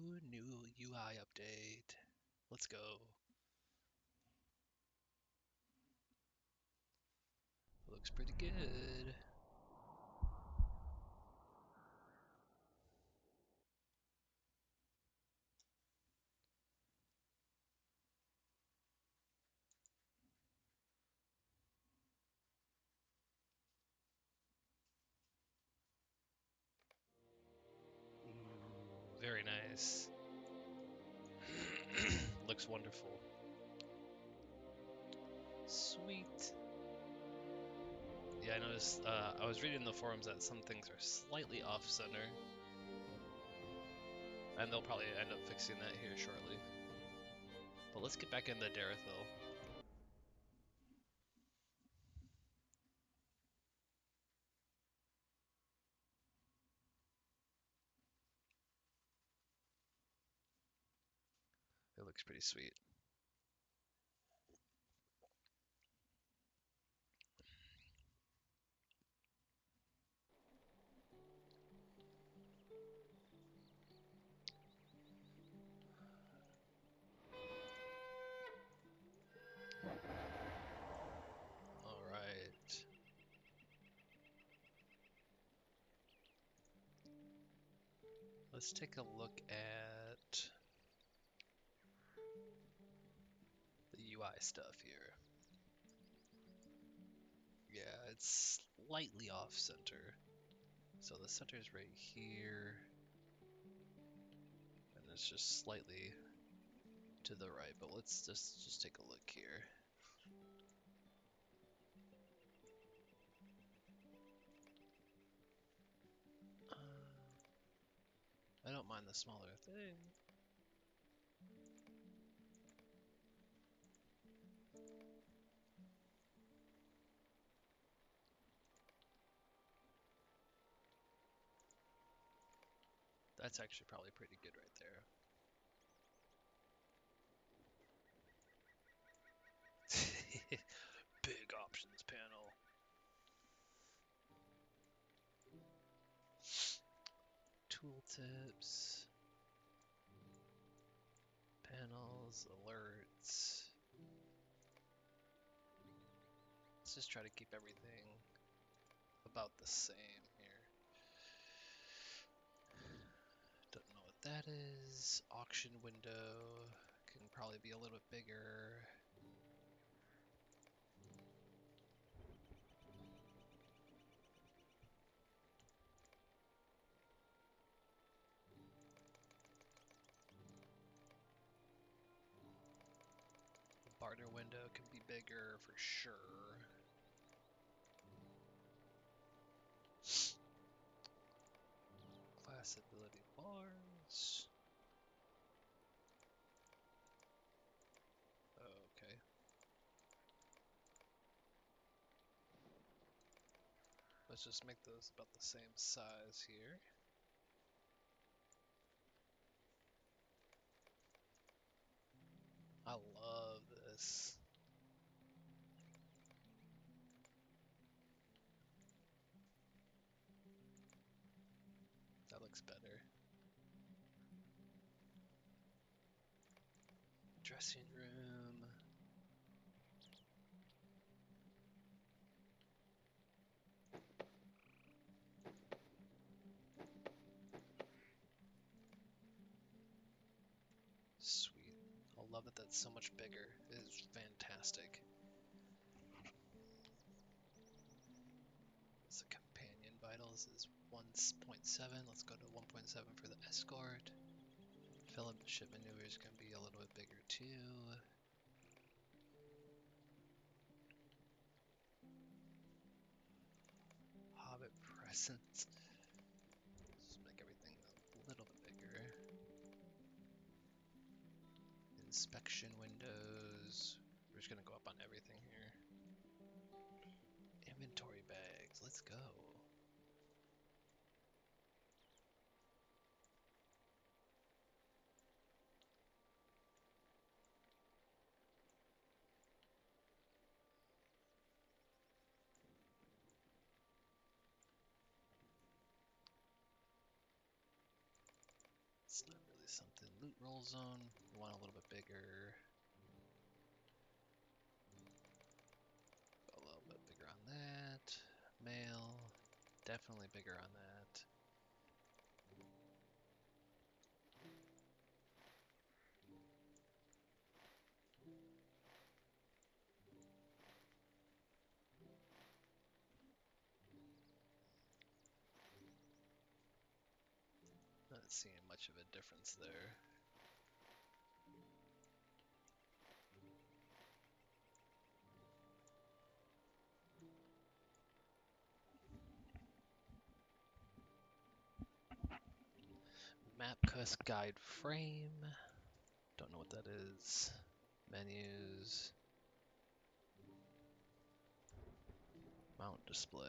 Ooh, new UI update. Let's go. Looks pretty good. Ooh, very nice. Looks wonderful. Sweet. Yeah, I noticed, I was reading in the forums that some things are slightly off-center. And they'll probably end up fixing that here shortly. But let's get back into Darethil. It looks pretty sweet. Alright. Let's take a look at the UI stuff here. Yeah, it's slightly off-center. So the center is right here. And it's just slightly to the right, but let's just take a look here. I don't mind the smaller thing. That's actually probably pretty good right there. Big options panel. Tooltips. Panels, alerts. Let's just try to keep everything about the same here. Don't know what that is. Auction window can probably be a little bit bigger. The barter window can be bigger for sure. Class ability bars. Okay. Let's just make those about the same size here. I love this. That looks better. Dressing room. Sweet. I love that that's so much bigger. It is fantastic. So companion vitals is 1.7. Let's go to 1.7 for the escort. Fellowship maneuvers can be a little bit bigger too. Hobbit presence. Just make everything a little bit bigger. Inspection windows. We're just gonna go up on everything here. Inventory bags. Let's go. It's not really really something. Loot roll zone, we want a little bit bigger. Go a little bit bigger on that. Mail, definitely bigger on that. Not seeing much of a difference there. Map quest guide frame. Don't know what that is. Menus. Mount display.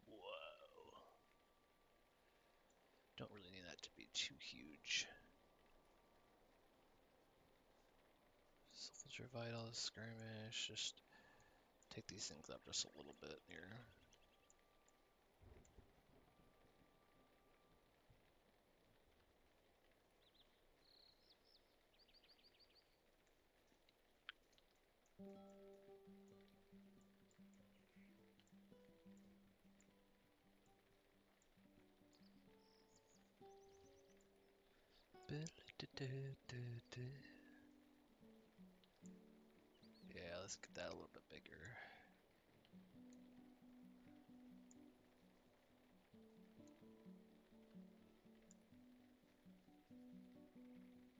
Whoa. Don't really need that to be too huge. Soldier vitals, skirmish, just take these things up just a little bit here. Yeah, let's get that a little bit bigger.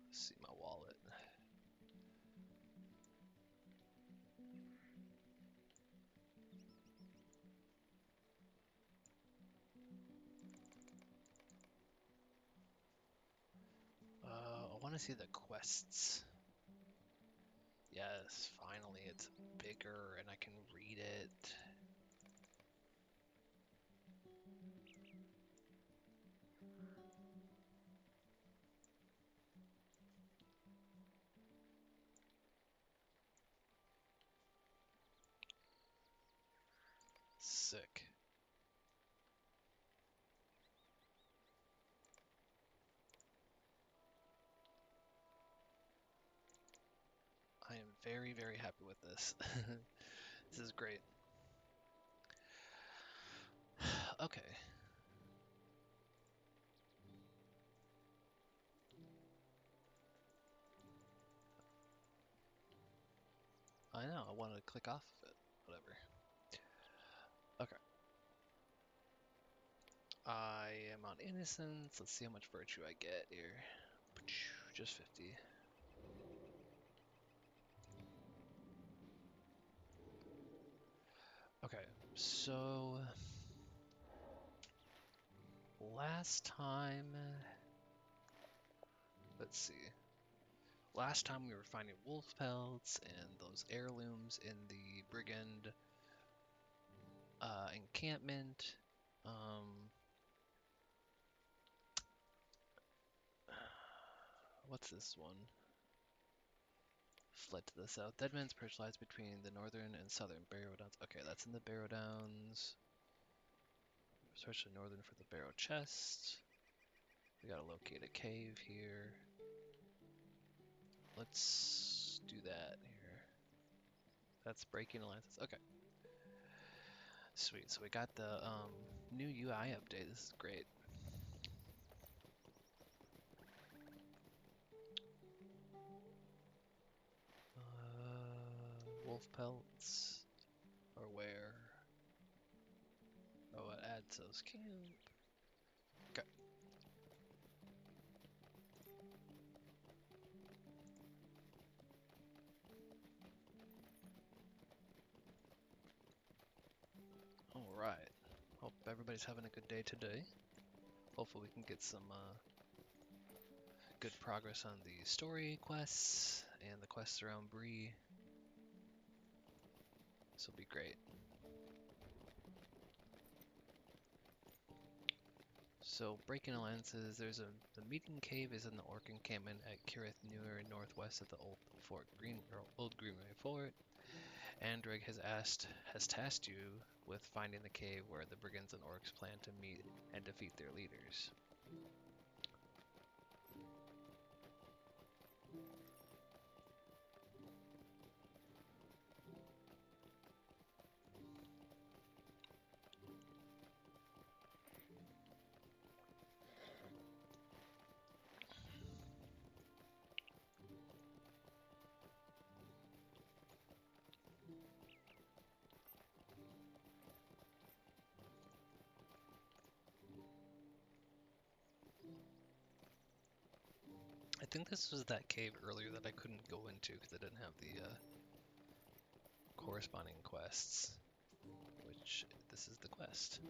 Let's see my wallet. I want to see the quests. Yes, finally it's bigger and I can read it. Sick. I am very, very happy with this. This is great. Okay. I know, I wanted to click off of it. Whatever. Okay. I am on innocence. Let's see how much virtue I get here. Just 50. Okay, so last time, let's see. Last time we were finding wolf pelts and those heirlooms in the brigand encampment. What's this one? Fled to the south. Deadman's Perch lies between the northern and southern Barrow-downs. Okay, that's in the Barrow-downs. Search the northern for the Barrow chest. We gotta locate a cave here. Let's do that here. That's breaking alliances. Okay. Sweet. So we got the new UI update. This is great. Wolf pelts or where? Oh, it adds those camp. Okay. All right. Hope everybody's having a good day today. Hopefully we can get some good progress on the story quests and the quests around Bree. This will be great. So breaking alliances, the meeting cave is in the orc encampment at Kirith Newer, northwest of the old Greenway Fort. Dandrek has tasked you with finding the cave where the brigands and orcs plan to meet and defeat their leaders. I think this was that cave earlier that I couldn't go into because I didn't have the corresponding quests, which this is the quest.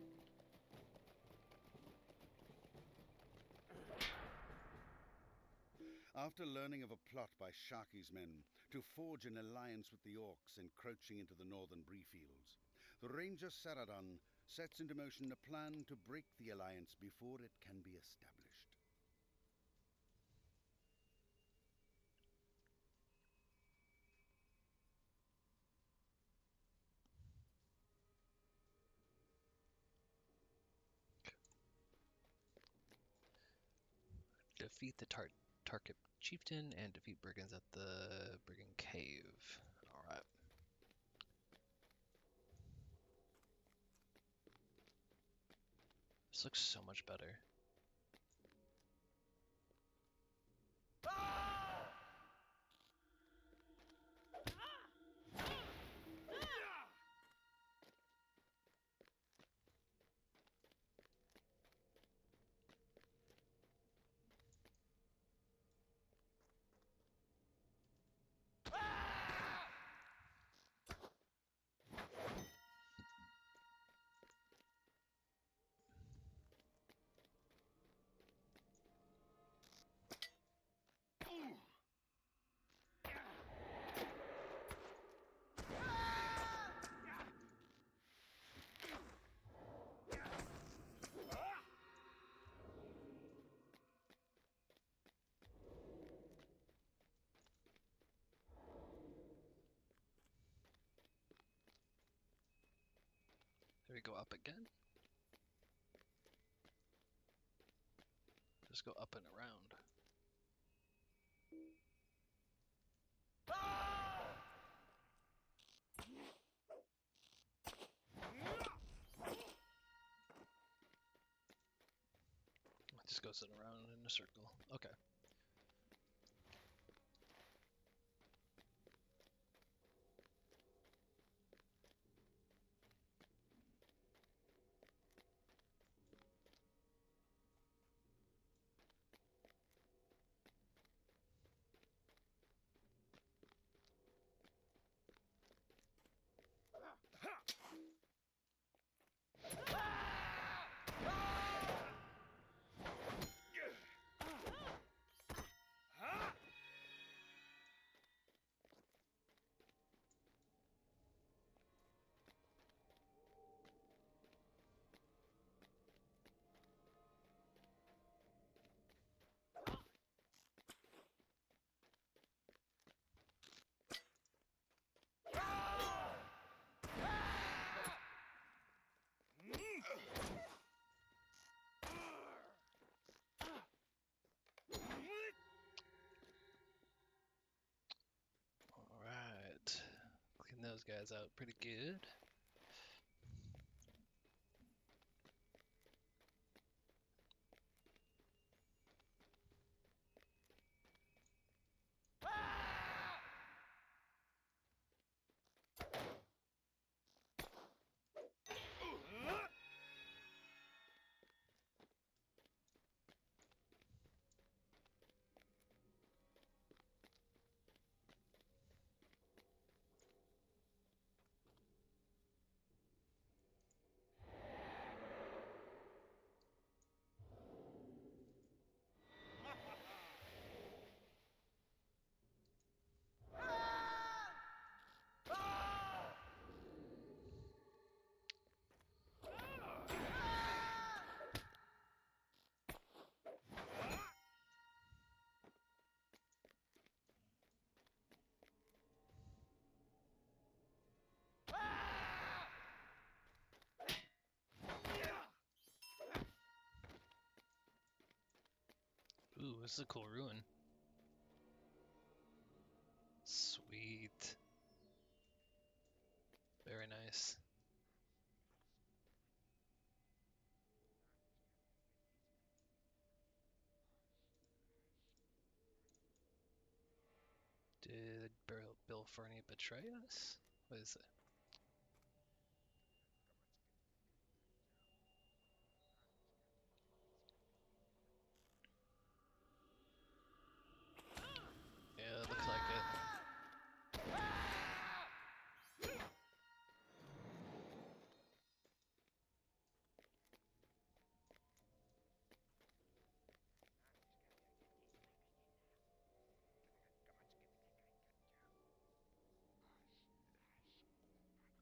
After learning of a plot by Sharky's men to forge an alliance with the orcs encroaching into the northern Bree-fields, the ranger Saeradan sets into motion a plan to break the alliance before it can be established. Defeat the Tarkip chieftain and defeat brigands at the brigand cave. Alright. This looks so much better. Here we go up again. Just go up and around. It just goes around in a circle. Okay. Alright. Clean those guys out pretty good. this is a cool ruin. Sweet. Very nice. Did Bill Fernie betray us? What is it? Yeah, it looks like it.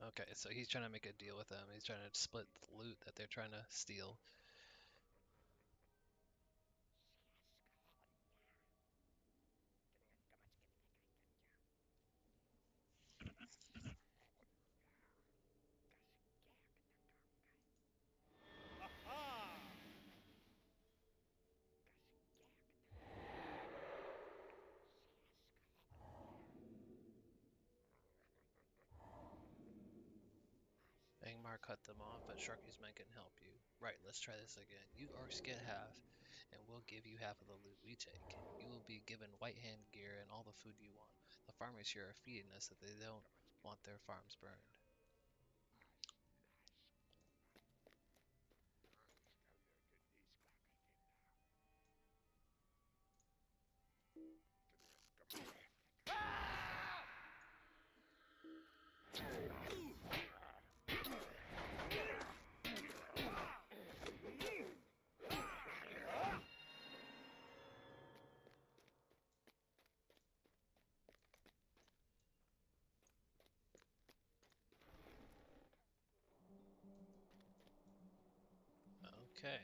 Okay, so he's trying to make a deal with them. He's trying to split the loot that they're trying to steal. Angmar cut them off, but Sharky's men can help you. Right, let's try this again. You orcs get half, and we'll give you half of the loot we take. You will be given white hand gear and all the food you want. The farmers here are feeding us that they don't want their farms burned. Okay.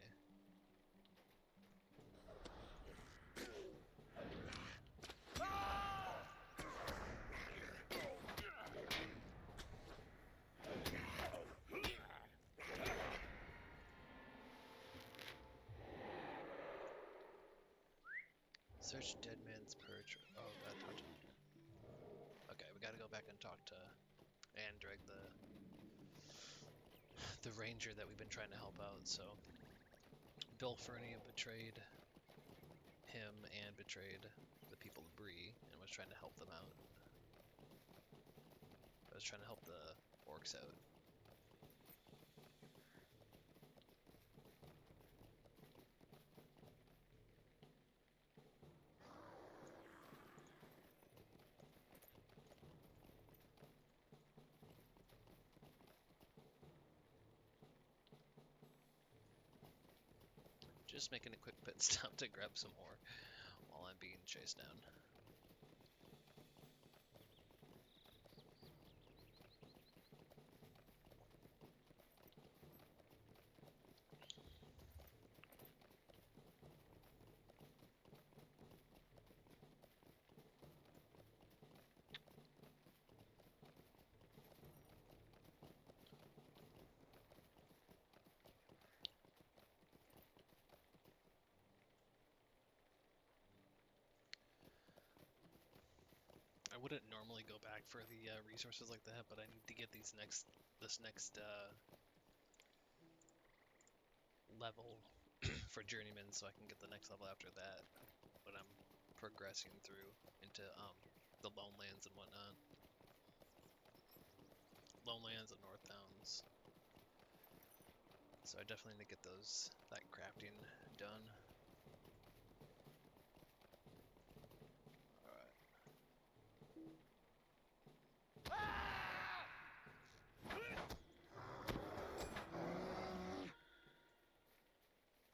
Search Dead Man's Perch. Oh, gotta talk to... Okay, we gotta go back and talk to Andrek, the ranger that we've been trying to help out. So, Bill Fernie betrayed him and betrayed the people of Bree and was trying to help them out. I was trying to help the orcs out. Just making a quick pit stop to grab some more while I'm being chased down. I wouldn't normally go back for the resources like that, but I need to get this next level for journeyman, so I can get the next level after that when I'm progressing through into the Lone Lands and whatnot. Lone Lands and North Downs. So I definitely need to get that crafting done.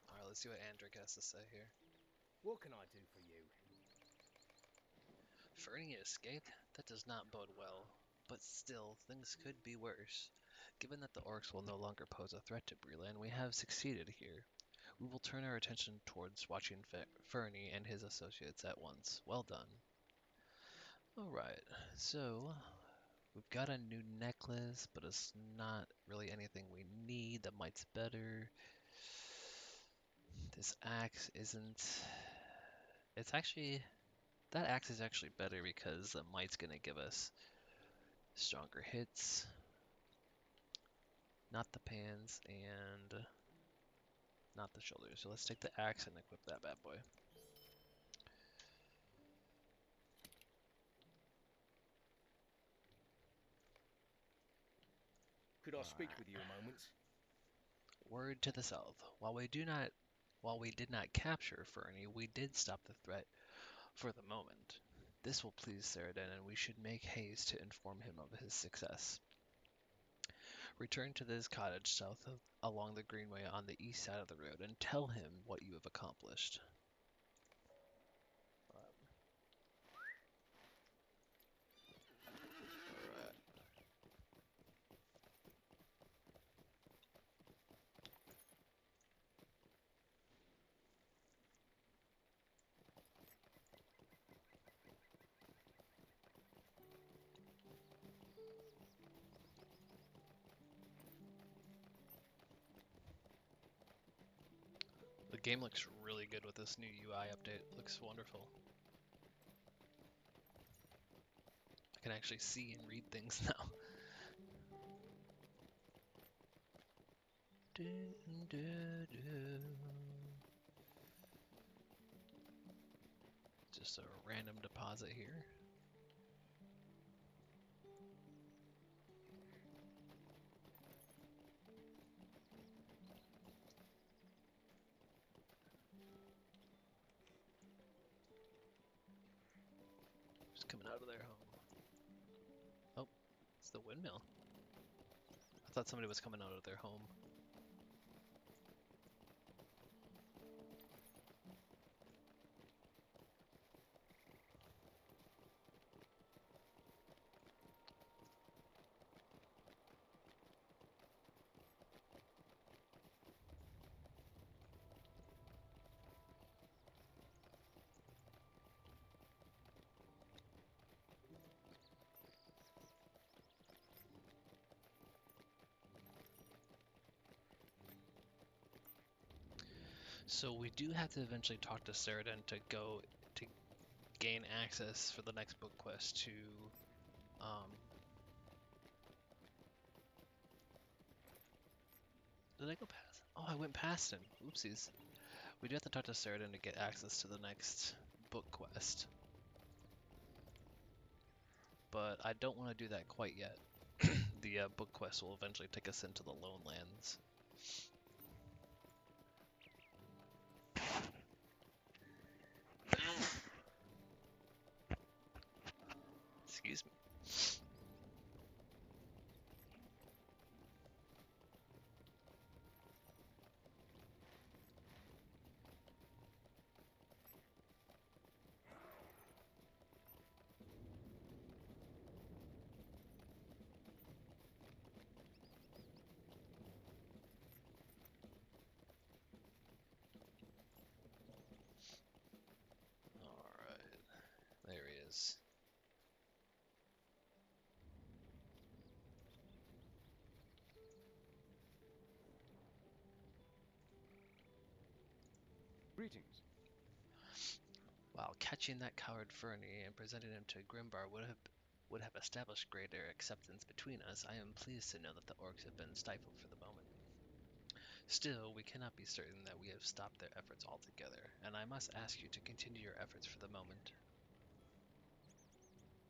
Alright, let's see what Andrek has to say here. What can I do for you? Fernie escaped? That does not bode well. But still, things could be worse. Given that the orcs will no longer pose a threat to Bree-land, we have succeeded here. We will turn our attention towards watching Fernie and his associates at once. Well done. Alright, so we've got a new necklace, but it's not really anything we need. The might's better. This axe isn't It's actually, that axe is actually better because the might's gonna give us stronger hits, not the pans, and not the shoulders. So let's take the axe and equip that bad boy. Could I speak with you a moment? Word to the south. While we did not capture Fernie, we did stop the threat for the moment. This will please Saeradan, and we should make haste to inform him of his success. Return to this cottage along the greenway on the east side of the road and tell him what you have accomplished. Alright. The game looks really good with this new UI update. It looks wonderful. I can actually see and read things now. Just a random deposit here. Just coming out of their home. Oh, it's the windmill. I thought somebody was coming out of their home. So we do have to eventually talk to Saeradan to gain access for the next book quest to did I go past? Oh, I went past him. Oopsies. We do have to talk to Saeradan to get access to the next book quest. But I don't want to do that quite yet. The book quest will eventually take us into the Lone Lands. Excuse me. Alright. There he is. Greetings. While catching that coward Fernie and presenting him to Grimbar would have established greater acceptance between us, I am pleased to know that the orcs have been stifled for the moment. Still, we cannot be certain that we have stopped their efforts altogether, and I must ask you to continue your efforts for the moment.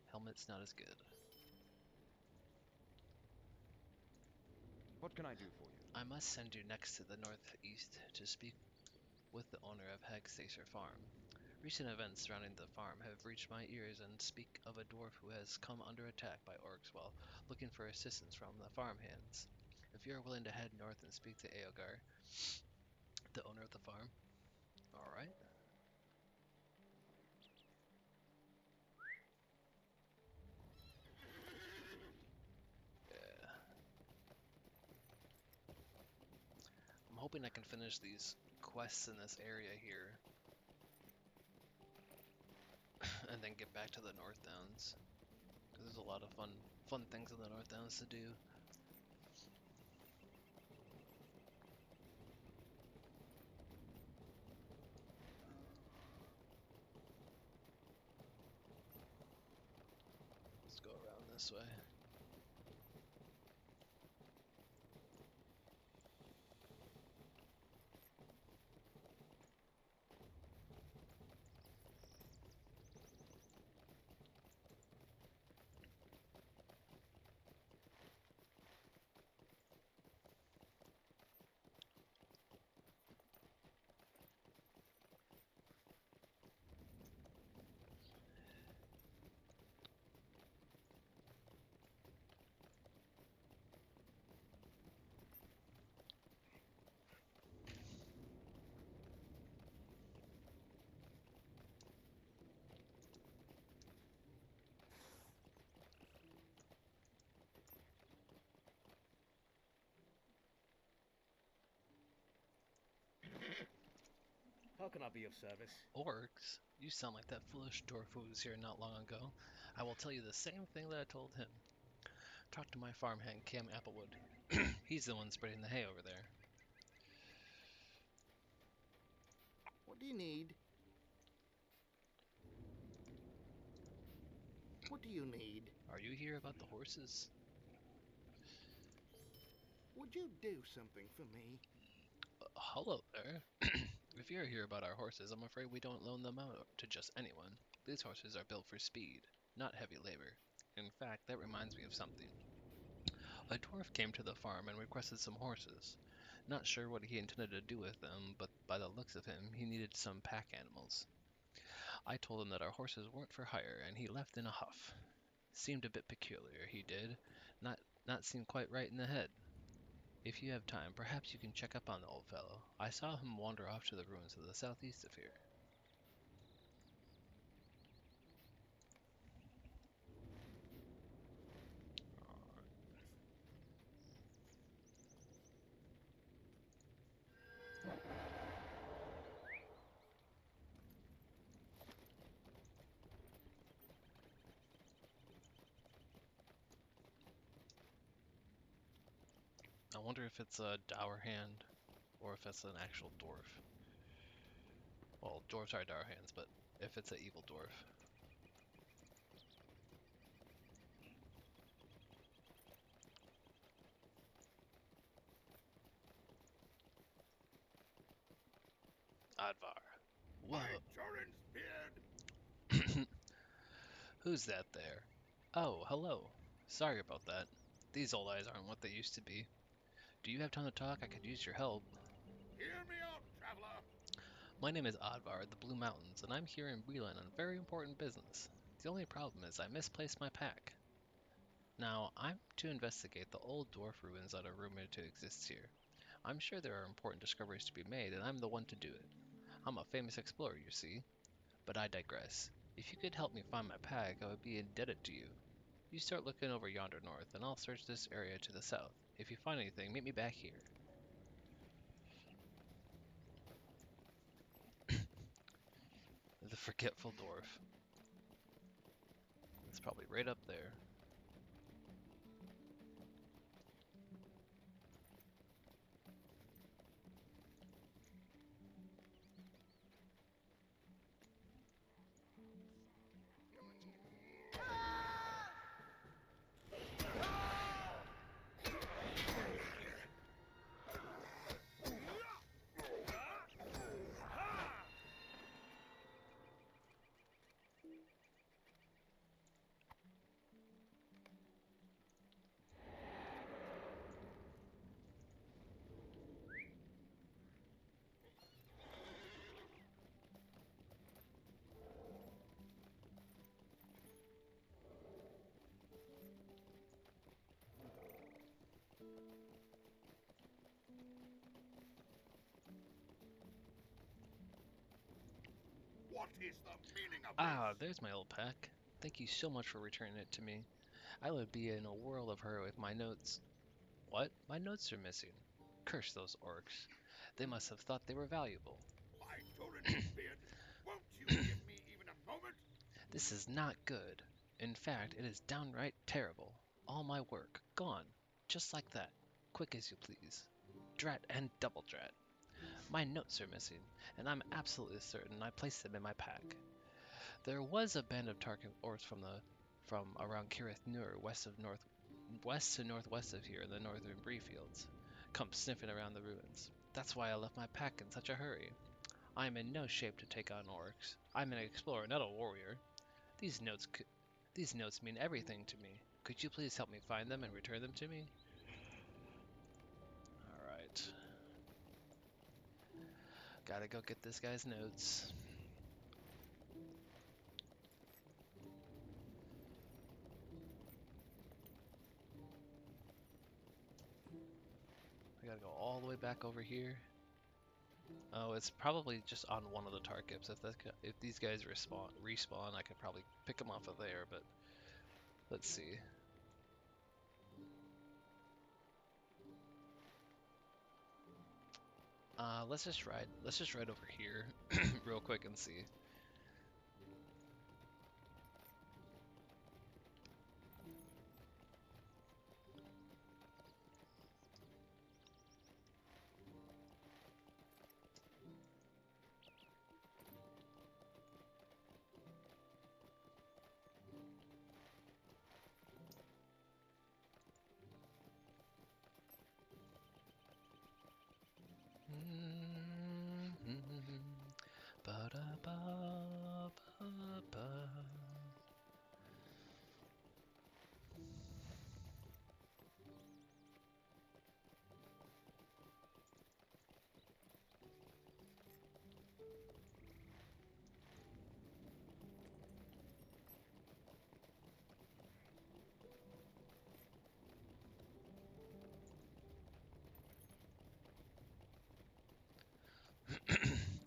Helmet's not as good. What can I do for you? I must send you next to the northeast to speak with the owner of Hegstacer Farm. Recent events surrounding the farm have reached my ears and speak of a dwarf who has come under attack by orcs while looking for assistance from the farmhands. If you are willing to head north and speak to Eogar, the owner of the farm. Alright. Yeah. I'm hoping I can finish these quests in this area here. And then get back to the North Downs. Because there's a lot of fun things in the North Downs to do. this way. How can I be of service? Orcs? You sound like that foolish dwarf who was here not long ago. I will tell you the same thing that I told him. Talk to my farmhand, Cam Applewood. He's the one spreading the hay over there. What do you need? What do you need? Are you here about the horses? Would you do something for me? Hello there. If you're here about our horses, I'm afraid we don't loan them out to just anyone. These horses are built for speed, not heavy labor. In fact, that reminds me of something. A dwarf came to the farm and requested some horses. Not sure what he intended to do with them, but by the looks of him, he needed some pack animals. I told him that our horses weren't for hire, and he left in a huff. Seemed a bit peculiar, he did. Not seemed quite right in the head. If you have time, perhaps you can check up on the old fellow. I saw him wander off to the ruins to the southeast of here. I wonder if it's a dour hand or if it's an actual dwarf. Well, dwarves are dour hands, but if it's an evil dwarf. Advar. Whoa. beard! Who's that there? Oh, hello. Sorry about that. These old eyes aren't what they used to be. Do you have time to talk? I could use your help. Hear me out, traveler! My name is Advar, the Blue Mountains, and I'm here in Bree-land on very important business. The only problem is I misplaced my pack. Now, I'm to investigate the old dwarf ruins that are rumored to exist here. I'm sure there are important discoveries to be made, and I'm the one to do it. I'm a famous explorer, you see. But I digress. If you could help me find my pack, I would be indebted to you. You start looking over yonder north, and I'll search this area to the south. If you find anything, meet me back here. The forgetful dwarf. It's probably right up there. What is the meaning of Ah, this? there's my old pack. Thank you so much for returning it to me. I would be in a whirl of hurry with my notes. What? My notes are missing. Curse those orcs. They must have thought they were valuable. My Turin's beard! Won't you give me even a moment? This is not good. In fact, it is downright terrible. All my work, gone. Just like that. Quick as you please. Drat and double drat. My notes are missing, and I'm absolutely certain I placed them in my pack. There was a band of Tarkin orcs from around Kirith Nur, west to northwest of here in the northern Bree-fields, come sniffing around the ruins. That's why I left my pack in such a hurry. I am in no shape to take on orcs. I'm an explorer, not a warrior. These notes these notes mean everything to me. Could you please help me find them and return them to me? Alright. Gotta go get this guy's notes. I gotta go all the way back over here. Oh, it's probably just on one of the targets. If these guys respawn, I could probably pick them off of there, but let's see. Let's just ride over here real quick and see. Ba-da-ba-ba-ba.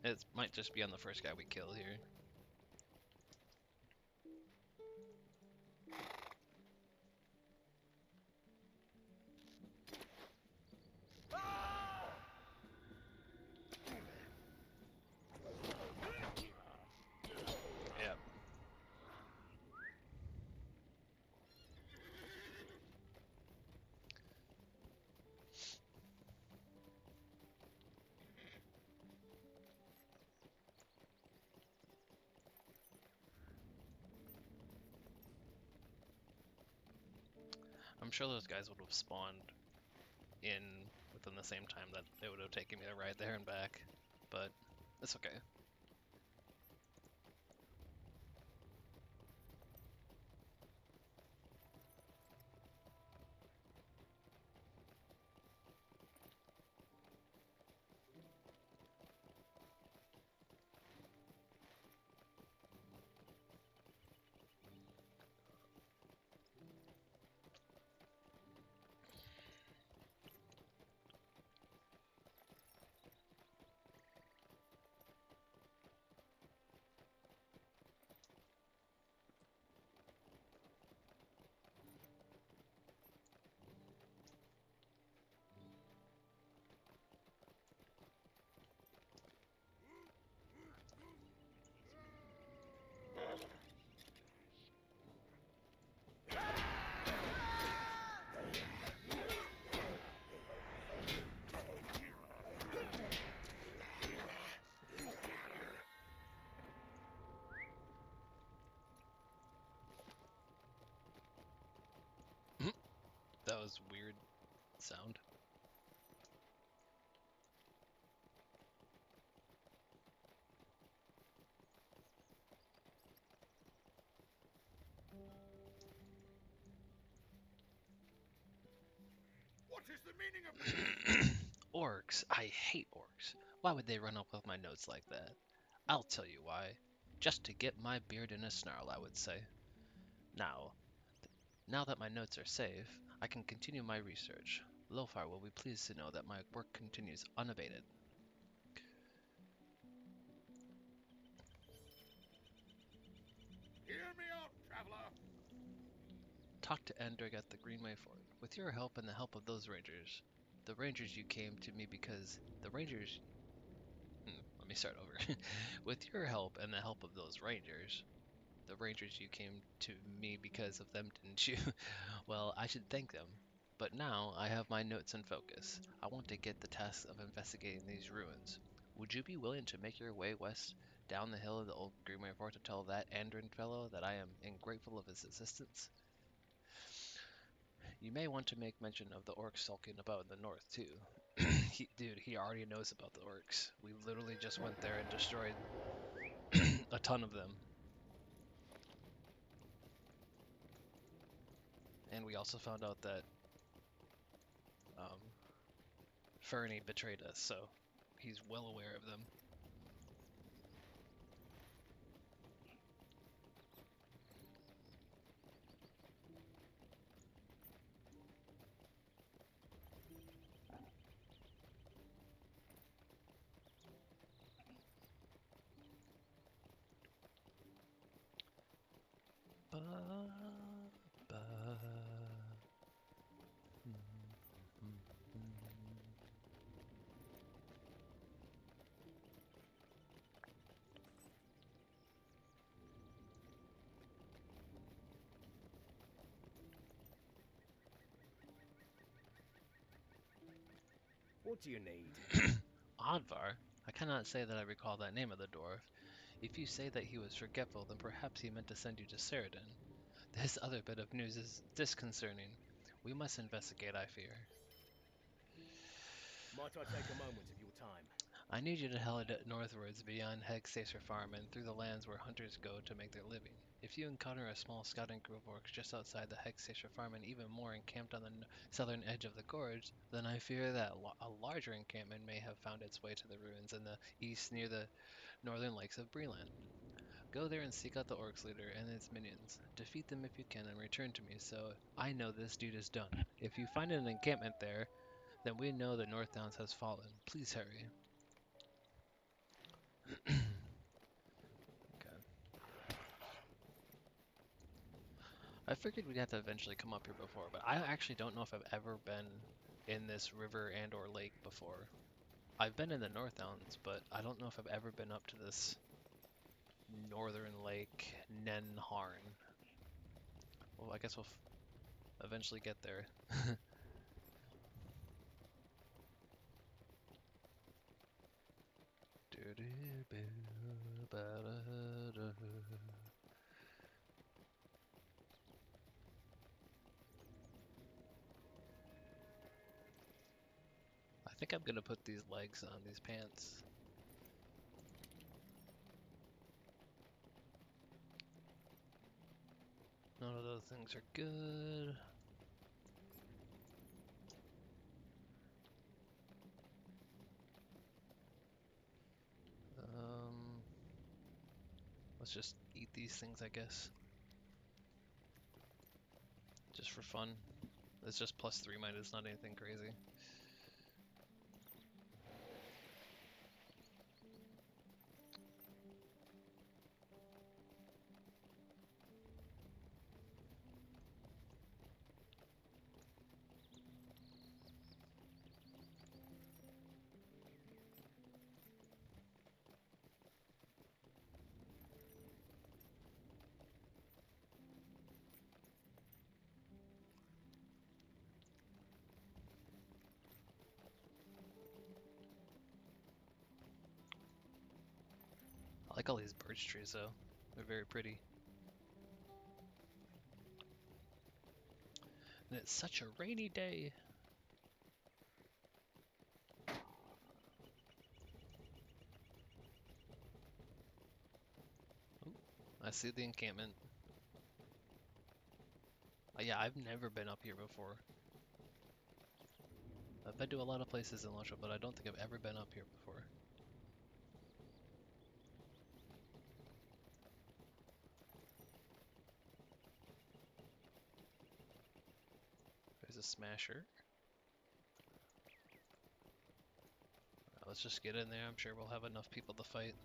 It might just be on the first guy we kill here. Yep. I'm sure those guys would have spawned in within the same time that it would have taken me to ride there and back, but it's okay. That was weird sound. What is the meaning of this? Orcs. I hate orcs. Why would they run up with my notes like that? I'll tell you why. Just to get my beard in a snarl, I would say. Now, now that my notes are safe, I can continue my research. Lofar will be pleased to know that my work continues unabated. Hear me out, traveler. Talk to Dandrek at the Greenway Fort. With your help and the help of those rangers, the rangers you came to me because the rangers. Let me start over. With your help and the help of those rangers, the rangers you came to me because of them, didn't you? Well, I should thank them. But now I have my notes in focus. I want to get the task of investigating these ruins. Would you be willing to make your way west down the hill of the old Greenway Fort to tell that Andrin fellow that I am grateful of his assistance. You may want to make mention of the orcs sulking about in the north, too. Dude, he already knows about the orcs. We literally just went there and destroyed a ton of them. And we also found out that Fernie betrayed us, so he's well aware of them. What do you need? Odvar? I cannot say that I recall that name of the dwarf. If you say that he was forgetful, then perhaps he meant to send you to Saeradan. This other bit of news is disconcerting. We must investigate, I fear. Might I take a moment of your time? I need you to head northwards beyond Hegstacer Farm and through the lands where hunters go to make their living. If you encounter a small scouting group of orcs just outside the Hegstacer Farm and even more encamped on the southern edge of the gorge, then I fear that a larger encampment may have found its way to the ruins in the east near the northern lakes of Bree-land. Go there and seek out the orcs leader and its minions. Defeat them if you can and return to me so I know this deed is done. If you find an encampment there, then we know the North Downs has fallen. Please hurry. Okay. I figured we'd have to eventually come up here before, but I actually don't know if I've ever been in this river and or lake before. I've been in the North Downs, but I don't know if I've ever been up to this northern lake, Nenharn. Well, I guess we'll eventually get there. I think I'm gonna put these legs on these pants. None of those things are good. Let's just eat these things, I guess. Just for fun. It's just +3 might, it's not anything crazy. I like all these birch trees though. They're very pretty. And it's such a rainy day. Ooh, I see the encampment. Yeah, I've never been up here before. I've been to a lot of places in Lusha, but I don't think I've ever been up here before. There's a smasher. Let's just get in there. I'm sure we'll have enough people to fight.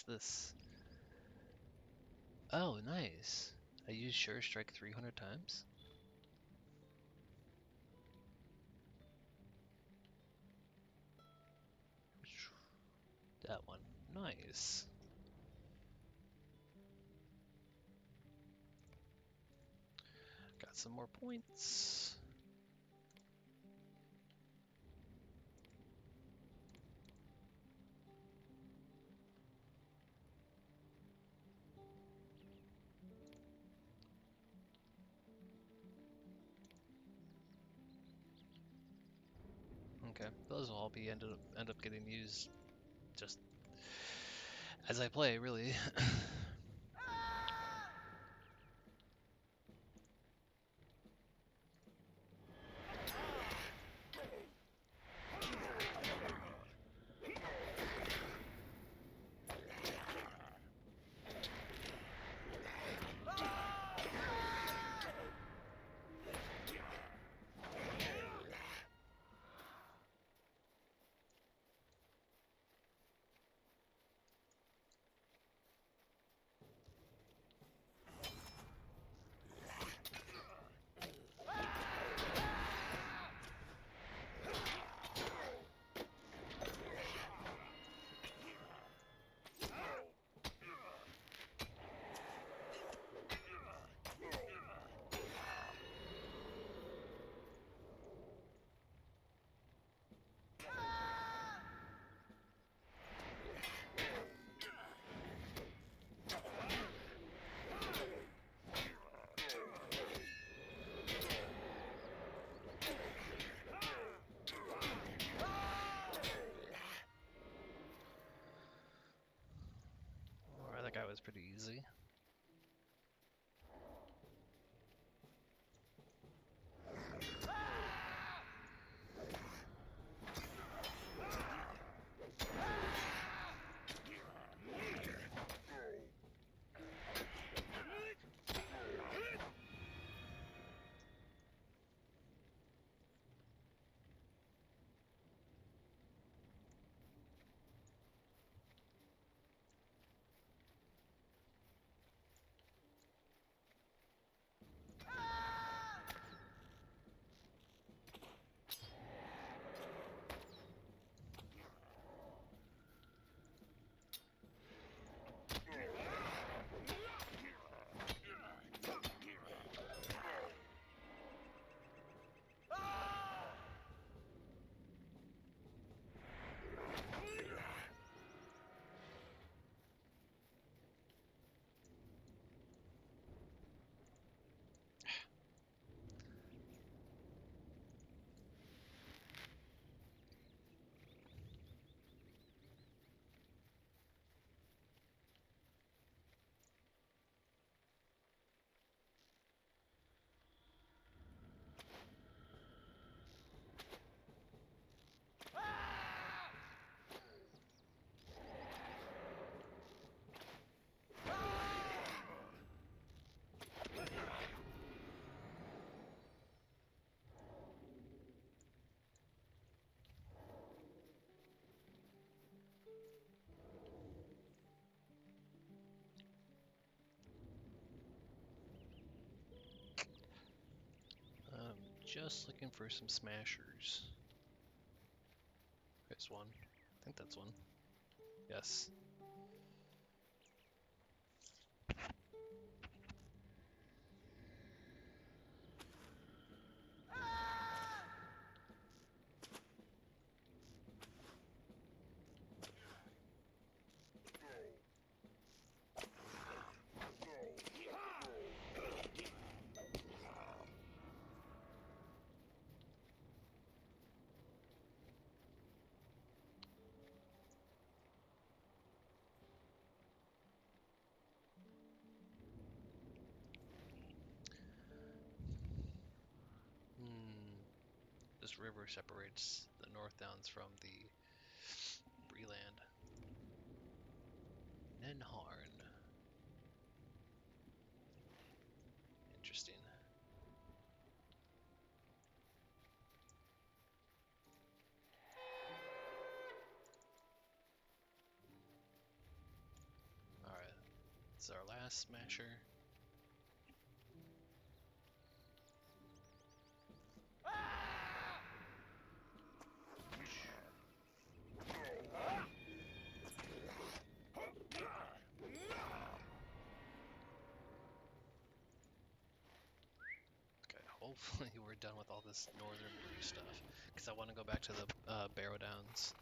this? Oh, nice. I use Sure Strike 300 times? That one. Nice. Got some more points. Okay, those will all be end up getting used just as I play, really. Alright, that guy was pretty easy. Just looking for some smashers. There's one. I think that's one. Yes. This river separates the North Downs from the Bree-land. Nenharn. Interesting. is our last smasher. Okay, hopefully we're done with all this northern Bree stuff, because I want to go back to the Barrow-downs.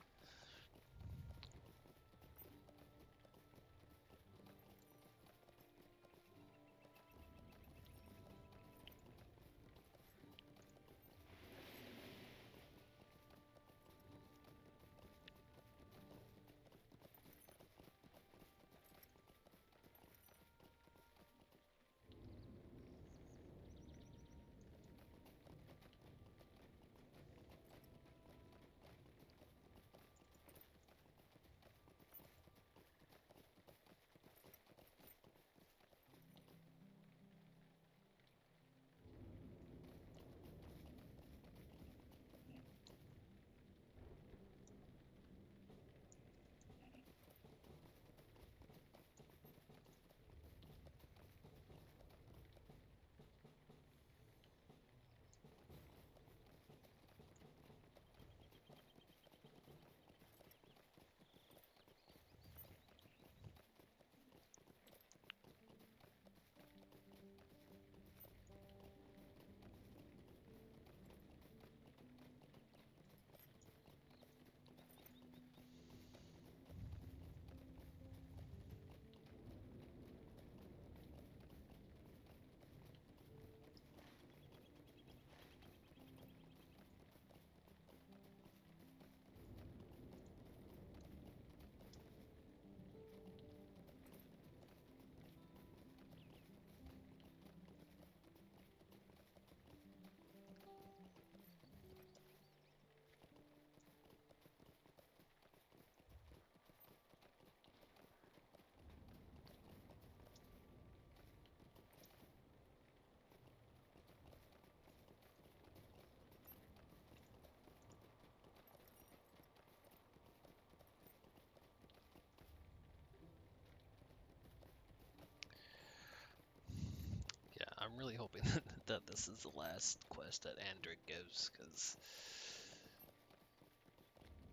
Yeah, I'm really hoping that this is the last quest that Dandrek gives, because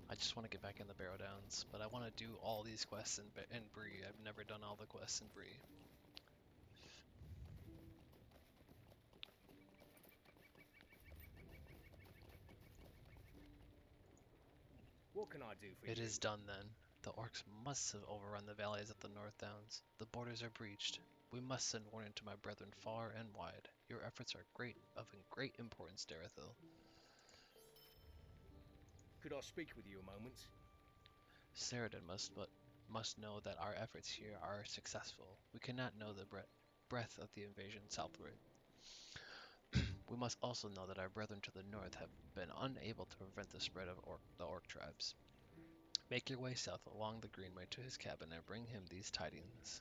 I just want to get back in the Barrow-downs, but I want to do all these quests in Bree. I've never done all the quests in Bree. What can I do for you? It is done then. The orcs must have overrun the valleys of the North Downs. The borders are breached. We must send warning to my brethren far and wide. Your efforts are great importance, Darethil. Could I speak with you a moment? Saeradan must know that our efforts here are successful. We cannot know the breadth of the invasion southward. We must also know that our brethren to the north have been unable to prevent the spread of the orc tribes. Make your way south along the greenway to his cabin and bring him these tidings.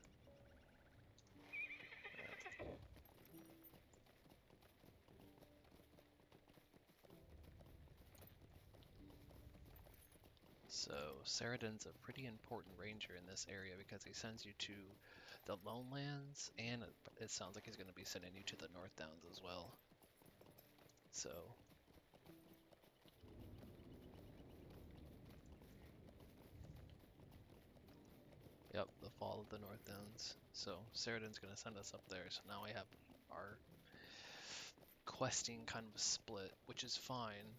So Saeradan's a pretty important ranger in this area because he sends you to the Lonelands, and it sounds like he's going to be sending you to the North Downs as well. So yep, the fall of the North Downs. So Saeradan's going to send us up there. So now we have our questing kind of split, which is fine.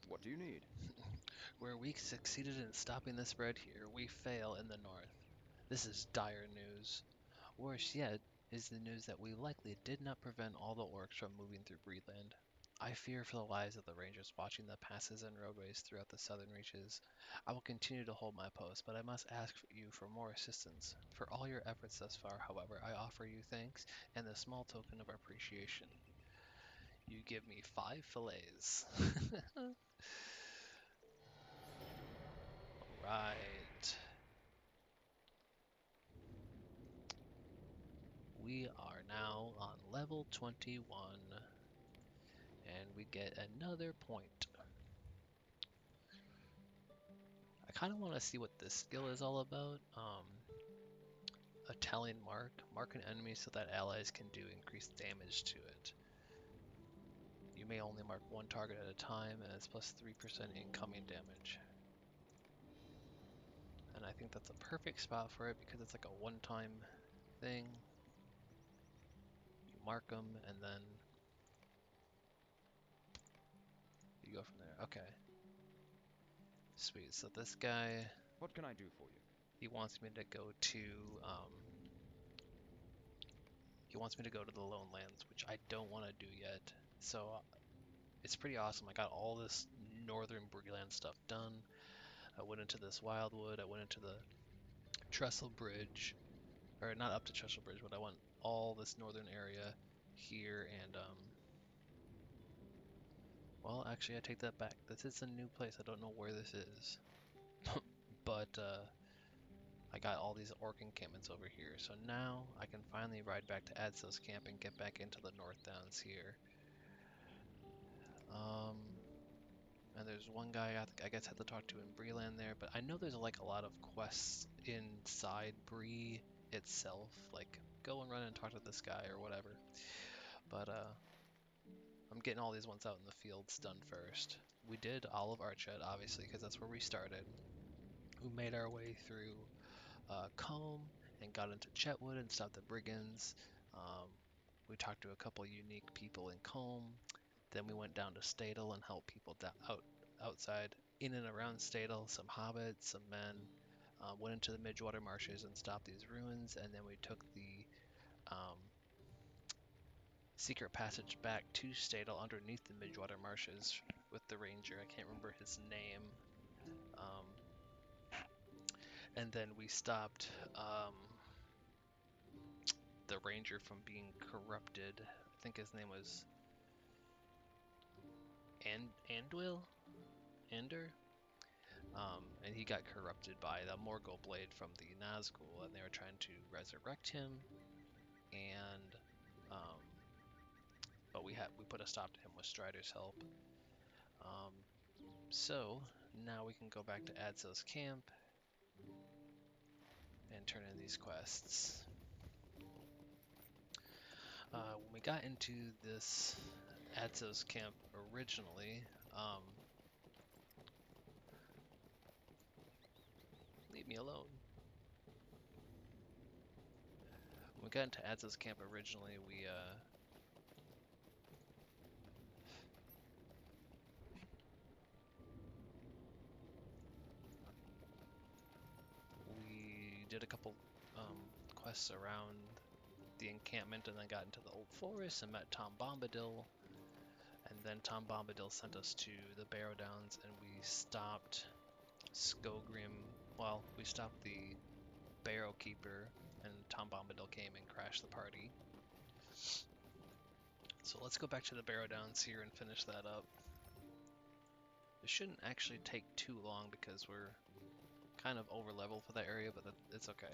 What do you need? Where we succeeded in stopping the spread here, we fail in the north. This is dire news. Worse yet is the news that we likely did not prevent all the orcs from moving through Bree-land. I fear for the lives of the rangers watching the passes and roadways throughout the southern reaches. I will continue to hold my post, but I must ask you for more assistance. For all your efforts thus far, however, I offer you thanks and a small token of appreciation. You give me 5 fillets. Alright. We are now on level 21, and we get another point. I kind of want to see what this skill is all about. Italian mark. Mark an enemy so that allies can do increased damage to it. You may only mark one target at a time, and it's plus 3% incoming damage. And I think that's a perfect spot for it because it's like a one-time thing. You mark them, and then you go from there. Okay. Sweet. So this guy, What can I do for you? he wants me to go to the Lone Lands, which I don't want to do yet. So it's pretty awesome. I got all this northern Bree-land stuff done. I went into this Wildwood. I went into the Trestle Bridge, or not up to Trestle Bridge, but I went all this northern area here, and well, actually, I take that back. This is a new place. I don't know where this is, but I got all these orc encampments over here. So now I can finally ride back to Adso's camp and get back into the North Downs here. And there's one guy I guess I have to talk to in Bree-land there, but I know there's like a lot of quests inside Bree itself, like go and run and talk to this guy or whatever. But I'm getting all these ones out in the fields done first. We did Olive Archet, obviously, because that's where we started. We made our way through Combe and got into Chetwood and stopped the Brigands. We talked to a couple unique people in Combe. Then we went down to Stadel and helped people outside, in and around Stadel, some hobbits, some men. Went into the Midgewater Marshes and stopped these ruins, and then we took the secret passage back to Stadel underneath the Midgewater Marshes with the ranger. I can't remember his name. And then we stopped the ranger from being corrupted. I think his name was Andwil? Ander? And he got corrupted by the Morgul blade from the Nazgul, and they were trying to resurrect him. And but we put a stop to him with Strider's help. So now we can go back to Adso's camp and turn in these quests. When we got into this Adso's camp originally, leave me alone. When we got into Adso's camp originally, we did a couple quests around the encampment, and then got into the Old Forest and met Tom Bombadil. And then Tom Bombadil sent us to the Barrow-downs, and we stopped Skogrim. Well, we stopped the Barrow Keeper, and Tom Bombadil came and crashed the party. So let's go back to the Barrow-downs here and finish that up. It shouldn't actually take too long because we're kind of over leveled for that area, but it's okay.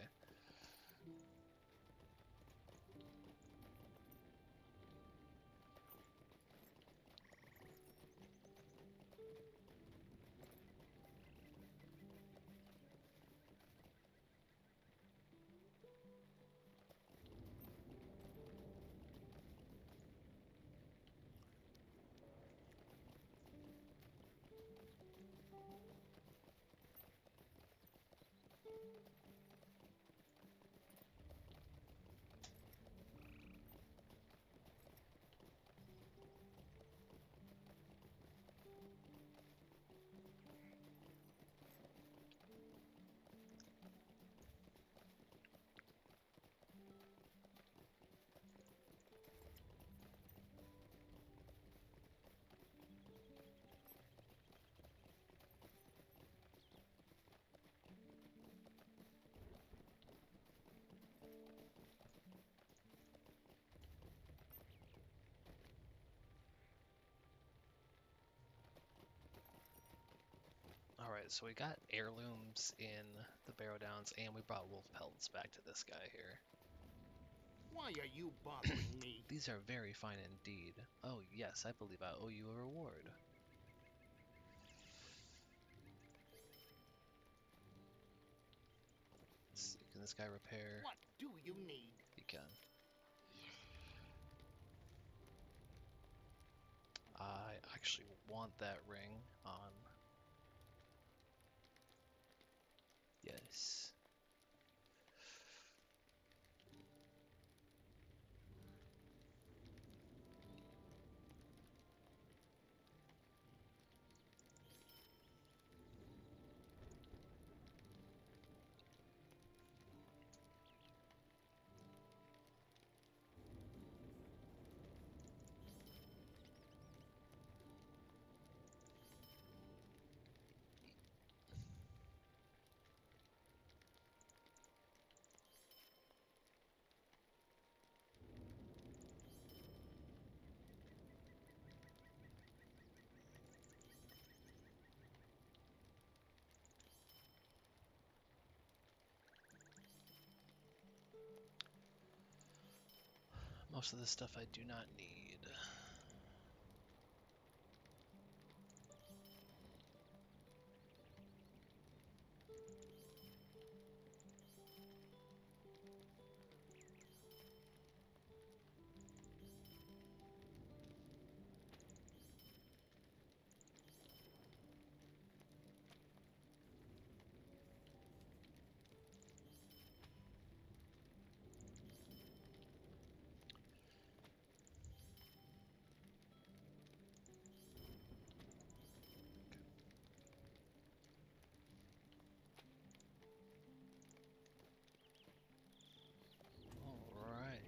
Alright, so we got heirlooms in the Barrow-downs, and we brought wolf pelts back to this guy here. Why are you bothering me? These are very fine indeed. Oh yes, I believe I owe you a reward. Can this guy repair? What do you need? He can. I actually want that ring on. Yes. Most of this stuff I do not need. Alright.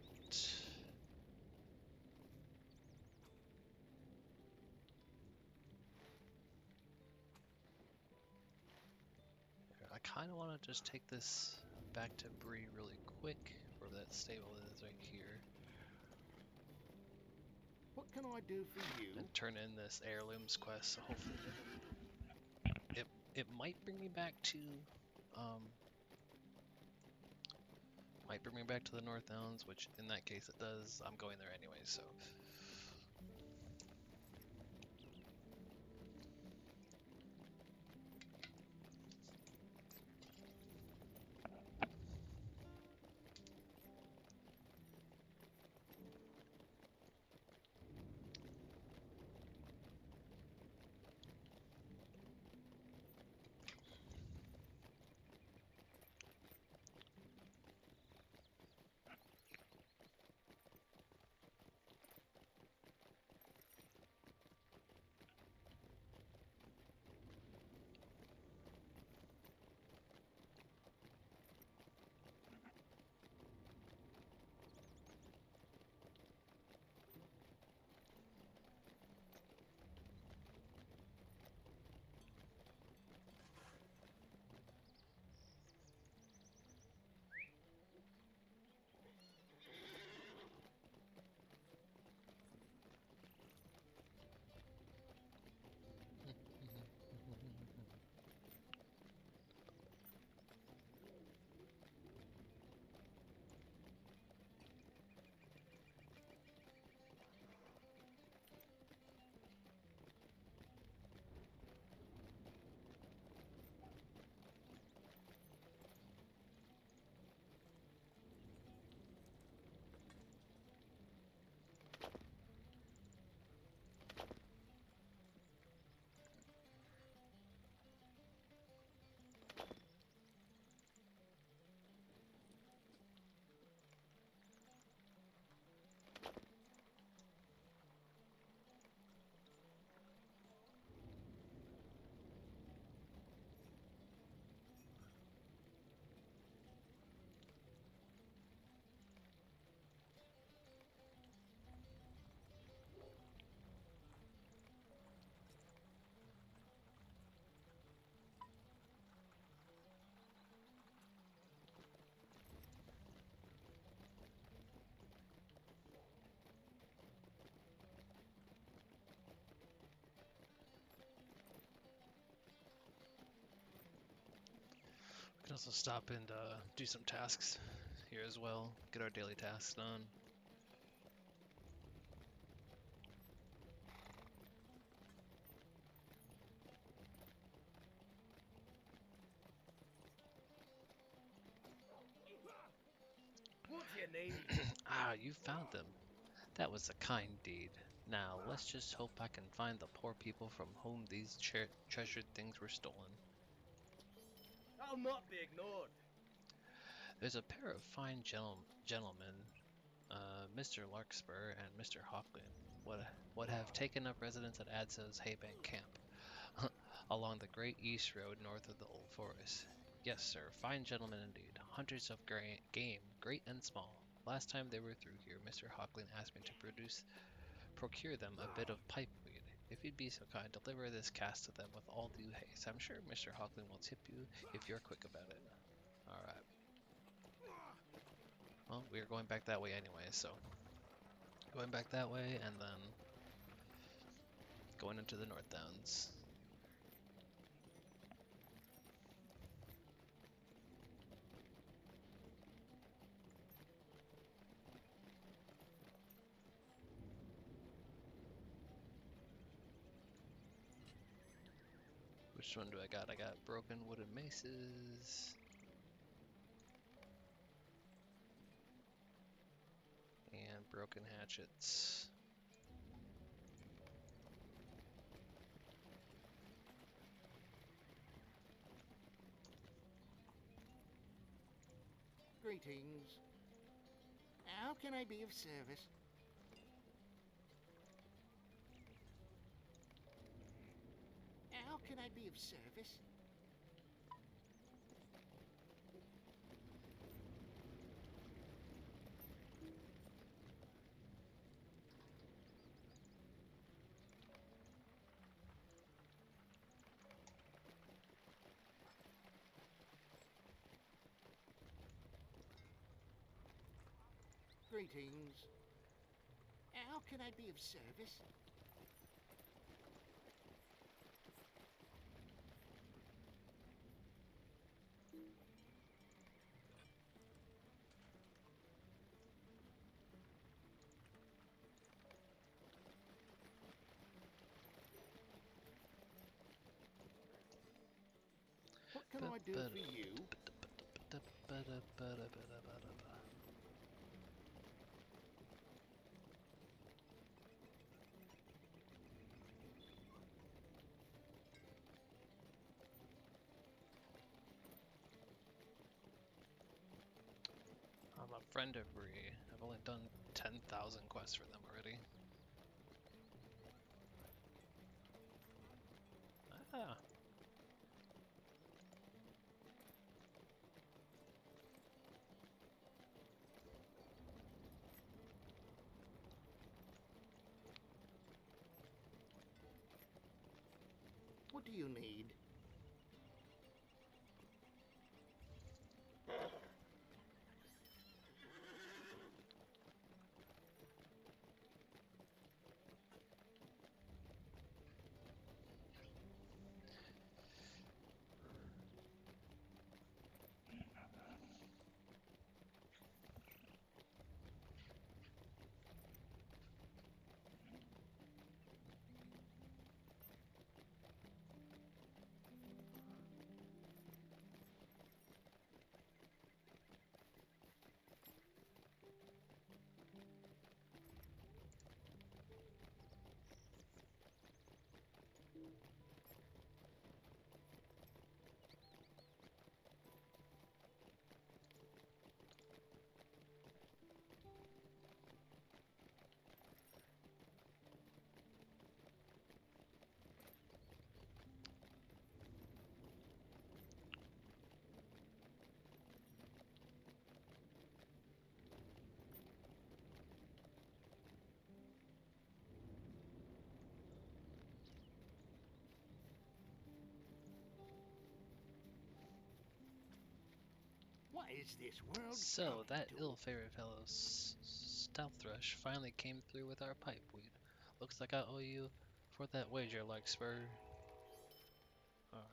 I kind of want to just take this back to Bree really quick, where that stable is right here, What can I do for you? and turn in this heirlooms quest. So hopefully, it might bring me back to, the North Downs, which in that case it does. I'm going there anyway, so. We can also stop and do some tasks here as well. Get our daily tasks done. need? Ah, you found them. That was a kind deed. Now, let's just hope I can find the poor people from whom these treasured things were stolen. I'll not be ignored. There's a pair of fine gentlemen, Mr. Larkspur and Mr. Hawklin, would have taken up residence at Adso's Haybank Camp, along the Great East Road north of the Old Forest. Yes, sir, fine gentlemen indeed. Hunters of game, great and small. Last time they were through here, Mr. Hawklin asked me to procure them a bit of pipeweed. If you'd be so kind, deliver this cast to them with all due haste. I'm sure Mr. Hawklin will tip you if you're quick about it. Alright. Well, we're going back that way anyway, so going back that way and then going into the North Downs. Which one do I got? I got broken wooden maces. And broken hatchets. Greetings. How can I be of service? How can I be of service? Greetings. How can I be of service? What can I do for you? I'm a friend of Bree. I've only done 10,000 quests for them already. Ah. What do you need? What is this world? So, that coming to? ill-favored fellow Stealth Thrush finally came through with our pipeweed. Looks like I owe you for that wager, Larkspur. Alright.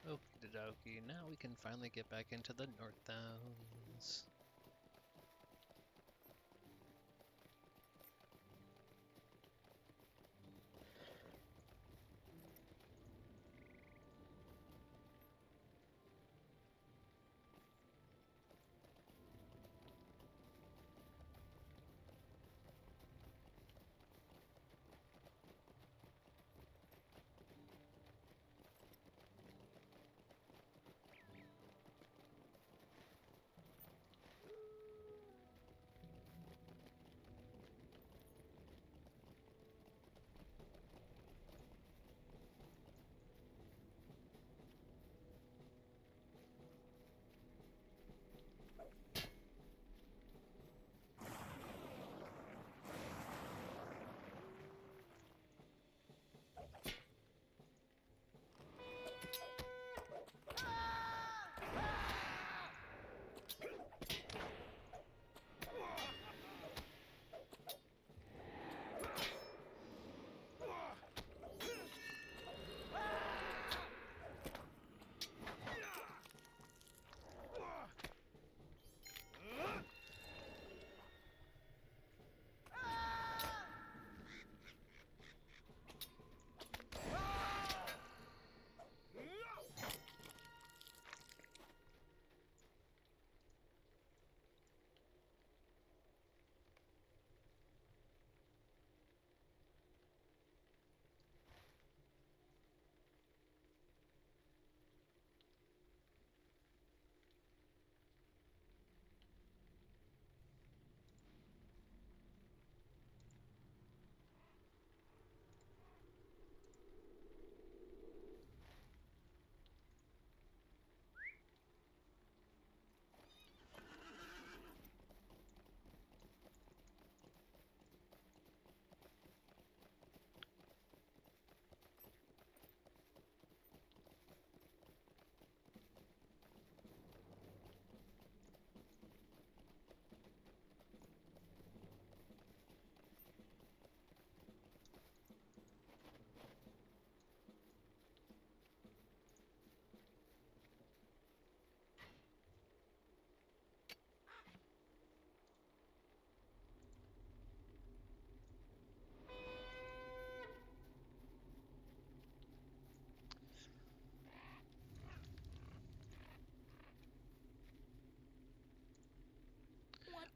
Okie dokie, now we can finally get back into the North Downs.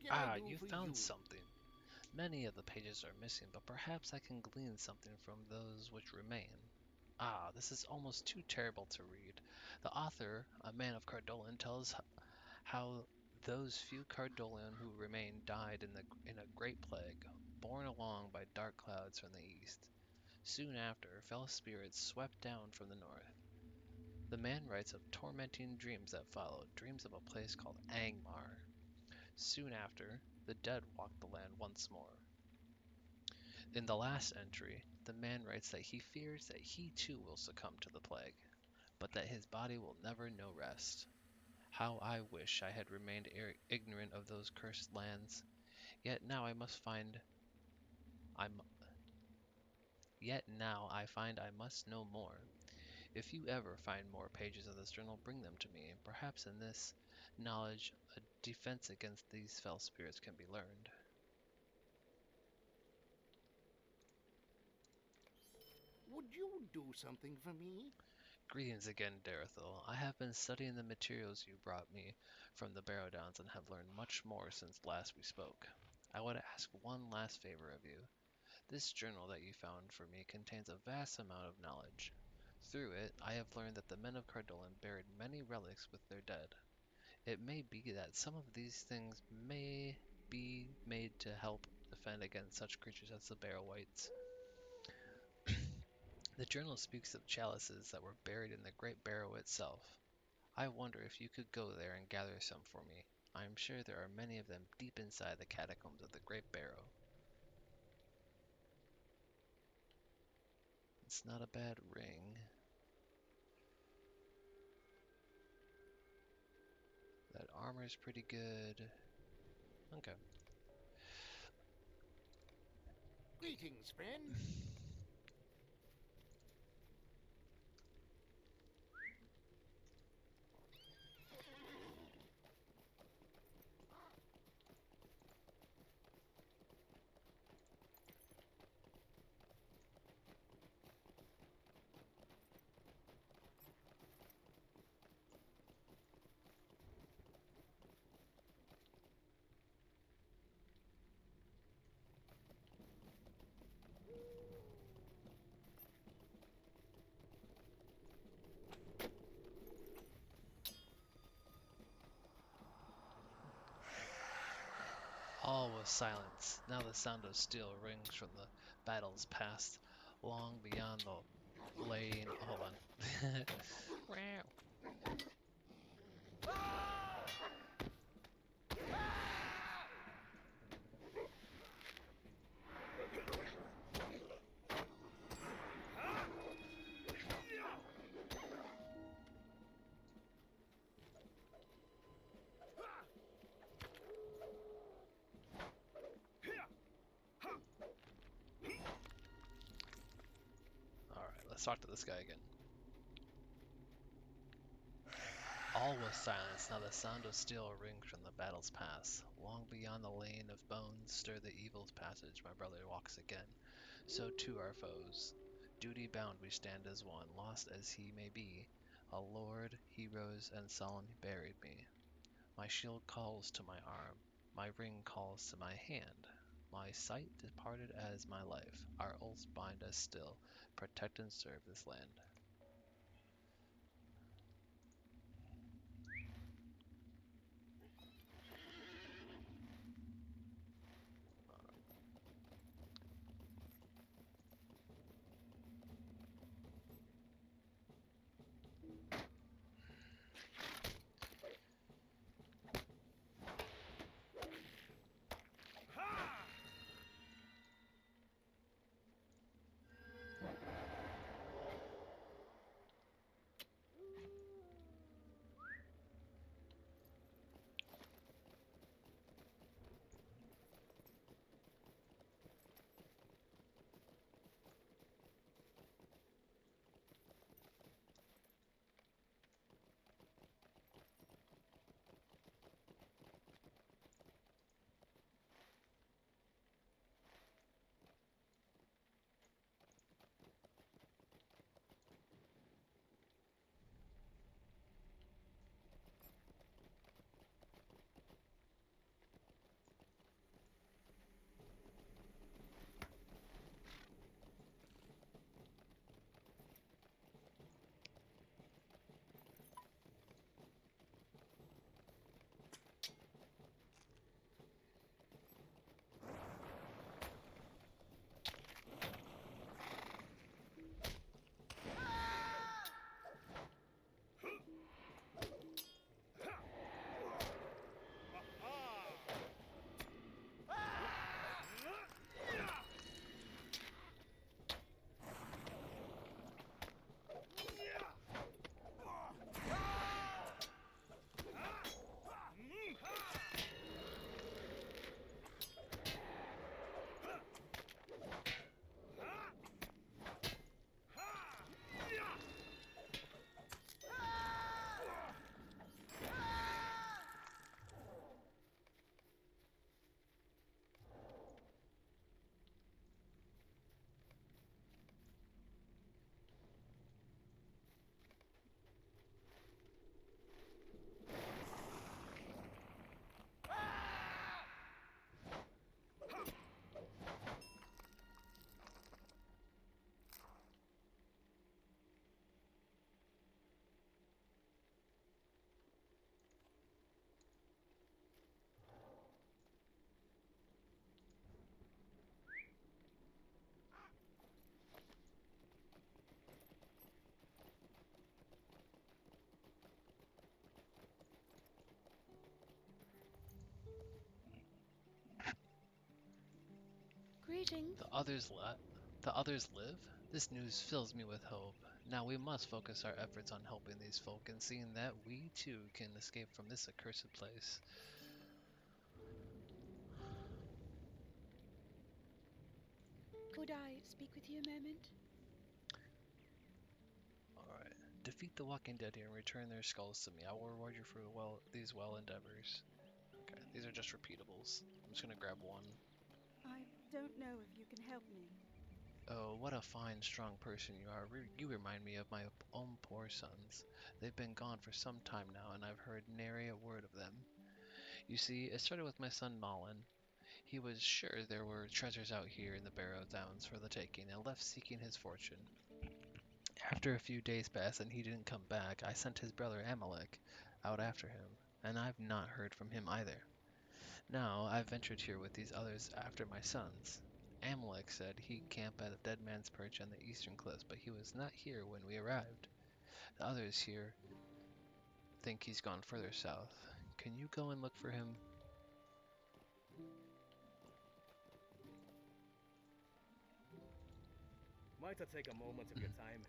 can I do You for found you? something. Many of the pages are missing, but perhaps I can glean something from those which remain. This is almost too terrible to read. The author, a man of Cardolan, tells how those few Cardolan who remained died in a great plague, borne along by dark clouds from the east. Soon after, fell spirits swept down from the north. The man writes of tormenting dreams that followed, dreams of a place called Angmar. Soon after, the dead walked the land once more. In the last entry, the man writes that he fears that he too will succumb to the plague, but that his body will never know rest. How I wish I had remained ignorant of those cursed lands. Yet now I must find I'm Yet now I find I must know more. If you ever find more pages of this journal, bring them to me. Perhaps in this knowledge a defense against these fell spirits can be learned. Would you do something for me? Greetings again, Darethil. I have been studying the materials you brought me from the Barrow-downs and have learned much more since last we spoke. I would ask one last favor of you. This journal that you found for me contains a vast amount of knowledge. Through it, I have learned that the men of Cardolan buried many relics with their dead. It may be that some of these things may be made to help defend against such creatures as the Barrow-wights. The journal speaks of chalices that were buried in the Great Barrow itself. I wonder if you could go there and gather some for me. I am sure there are many of them deep inside the catacombs of the Great Barrow. It's not a bad ring. That armor's pretty good. Okay. Greetings, friend. All was silence. Now the sound of steel rings from the battles past, long beyond the lane. Hold on. Wow. Alright, let's talk to this guy again. All was silence. Now the sound of steel rings from the battle's pass. Long beyond the lane of bones stir the evil's passage. My brother walks again. So too our foes. Duty bound we stand as one. Lost as he may be, a lord, he rose and solemn buried me. My shield calls to my arm. My ring calls to my hand. My sight departed as my life. Our oaths bind us still. Protect and serve this land. things? The others live? This news fills me with hope. Now we must focus our efforts on helping these folk and seeing that we too can escape from this accursed place. Could I speak with you a moment? Alright. Defeat the walking dead here and return their skulls to me. I will reward you for these well endeavors. Okay, these are just repeatables. I'm just gonna grab one. I don't know if you can help me. Oh, what a fine, strong person you are. You remind me of my own poor sons. They've been gone for some time now, and I've heard nary a word of them. You see, it started with my son Malin. He was sure there were treasures out here in the Barrow-downs for the taking, and left seeking his fortune. After a few days passed and he didn't come back, I sent his brother Amalek out after him, and I've not heard from him either. Now I've ventured here with these others after my sons. Amalek said he'd camp at a dead man's perch on the eastern cliffs, but he was not here when we arrived. The others here think he's gone further south. Can you go and look for him? Might I take a moment of your time?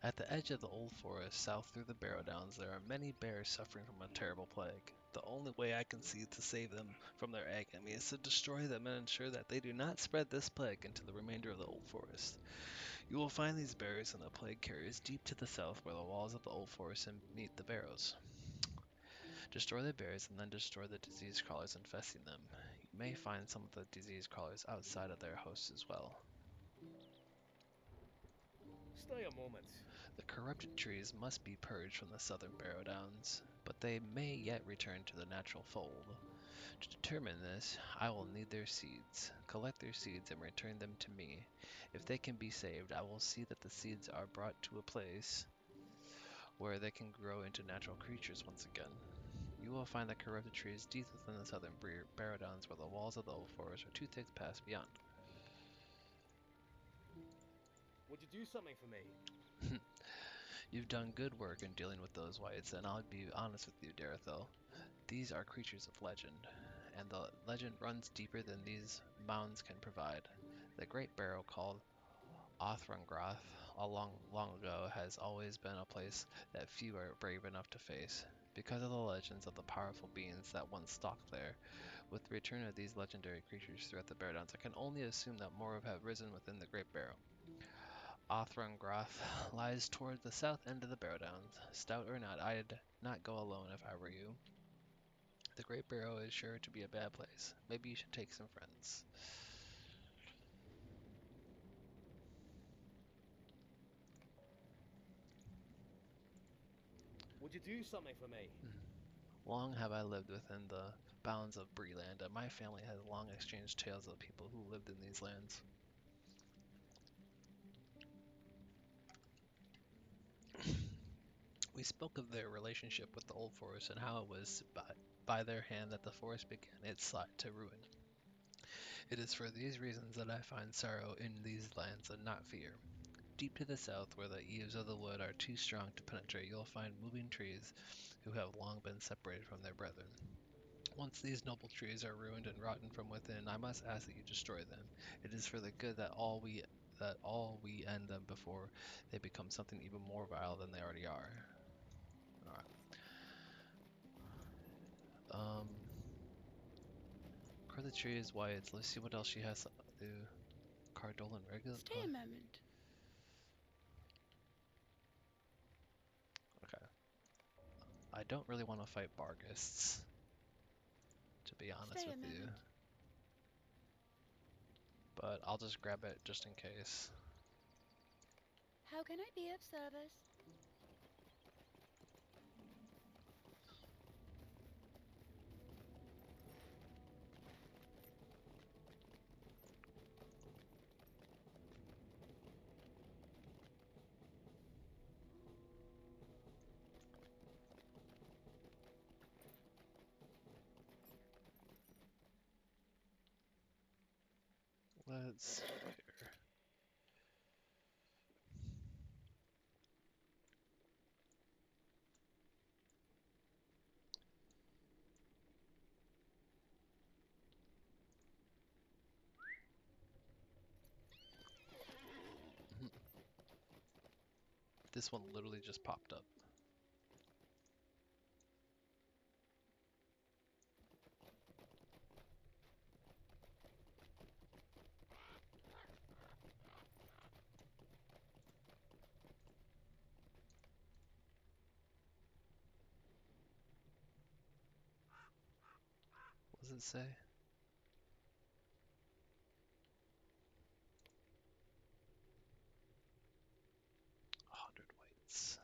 At the edge of the old forest, south through the Barrow-downs, there are many bears suffering from a terrible plague. The only way I can see to save them from their agony is to destroy them and ensure that they do not spread this plague into the remainder of the old forest. You will find these bears and the plague carriers deep to the south where the walls of the old forest meet the barrows. Destroy the bears and then destroy the disease crawlers infesting them. You may find some of the disease crawlers outside of their hosts as well. Stay a moment. The corrupted trees must be purged from the southern Barrow-downs, but they may yet return to the natural fold. To determine this, I will need their seeds. Collect their seeds and return them to me. If they can be saved, I will see that the seeds are brought to a place where they can grow into natural creatures once again. You will find the corrupted trees deep within the southern Barrow-downs where the walls of the old forest are too thick to pass beyond. Would you do something for me? You've done good work in dealing with those whites, and I'll be honest with you, Darethil. These are creatures of legend, and the legend runs deeper than these mounds can provide. The Great Barrow, called Othrangrath long ago, has always been a place that few are brave enough to face, because of the legends of the powerful beings that once stalked there. With the return of these legendary creatures throughout the Barrow-downs, I can only assume that more have risen within the Great Barrow. Othrangrath lies toward the south end of the Barrow-downs. Stout or not, I'd not go alone if I were you. The Great Barrow is sure to be a bad place. Maybe you should take some friends. Would you do something for me? Long have I lived within the bounds of Bree-land, and my family has long exchanged tales of people who lived in these lands. We spoke of their relationship with the Old Forest and how it was by their hand that the forest began its slide to ruin. It is for these reasons that I find sorrow in these lands and not fear. Deep to the south, where the eaves of the wood are too strong to penetrate, you'll find moving trees who have long been separated from their brethren. Once these noble trees are ruined and rotten from within, I must ask that you destroy them. It is for the good that all we end them before they become something even more vile than they already are. Alright. The tree is white. Let's see what else she has to do. Cardolan regular. Stay a moment. Okay. I don't really want to fight Bargists, to be honest Stay a with you. moment. But I'll just grab it just in case. How can I be of service? Let's see here. This one literally just popped up. What does it say? 100 whites.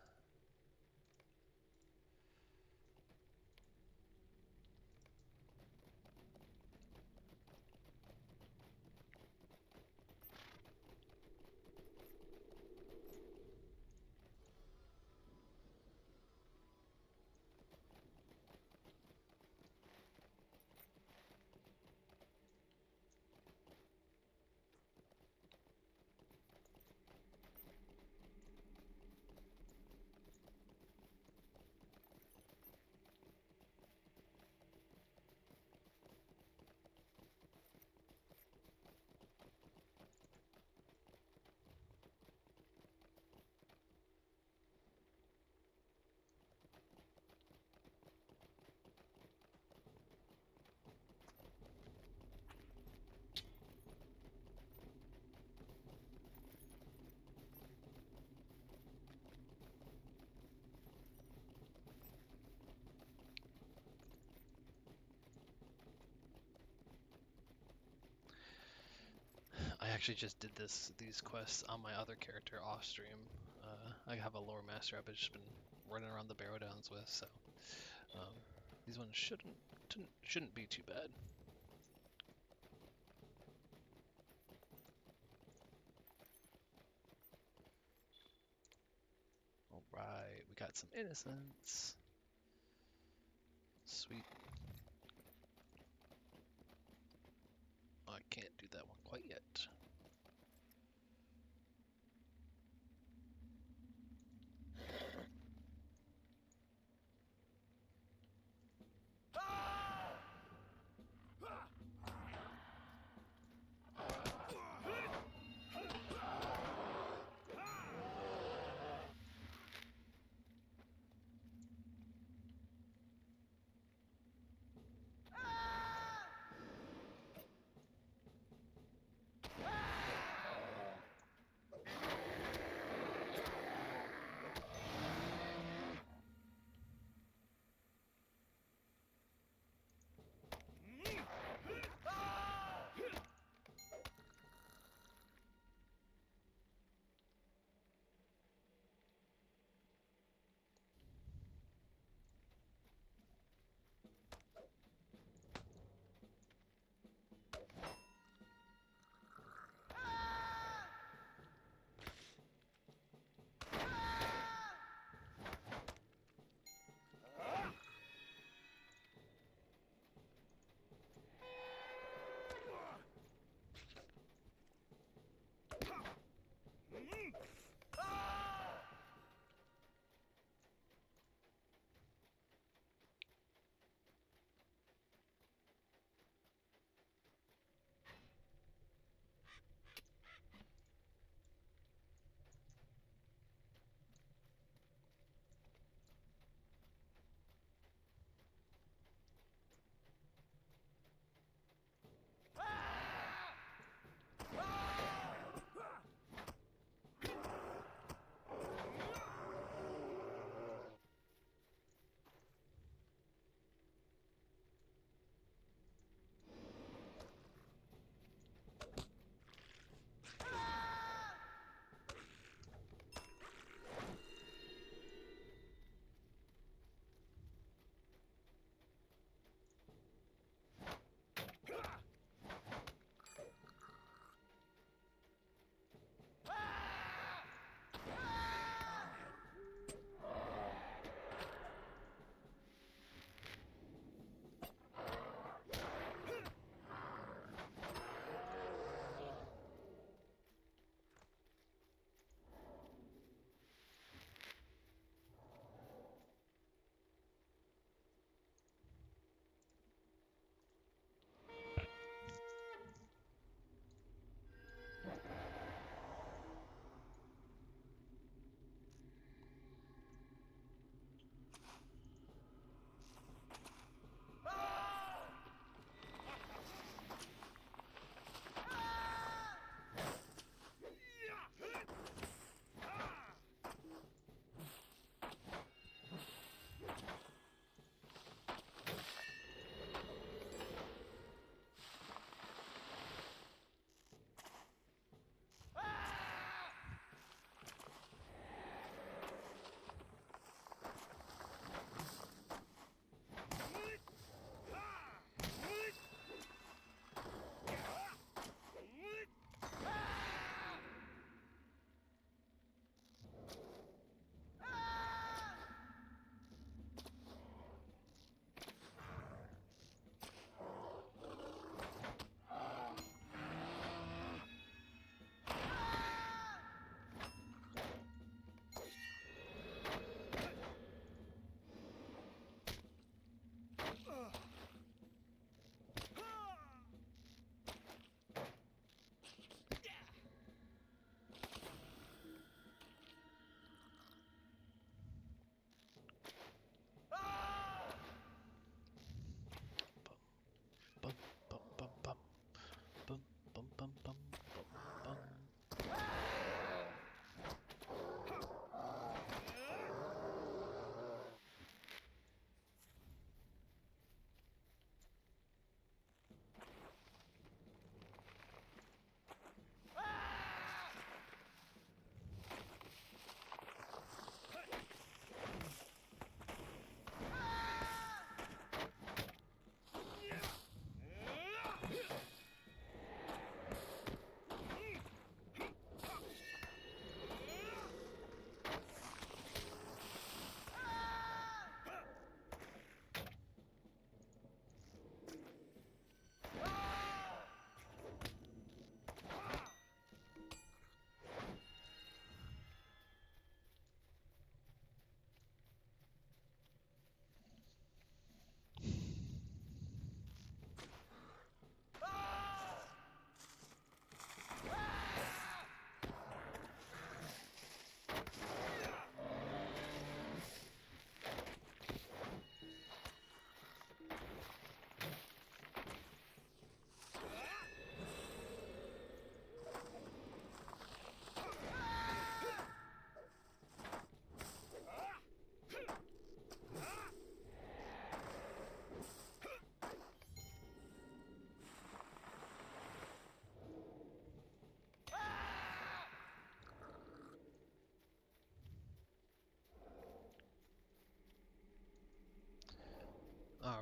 I actually just did these quests on my other character off stream. I have a lore master I've just been running around the Barrow-downs with, so these ones shouldn't be too bad. All right, we got some innocence. Sweet. I can't do that one quite yet.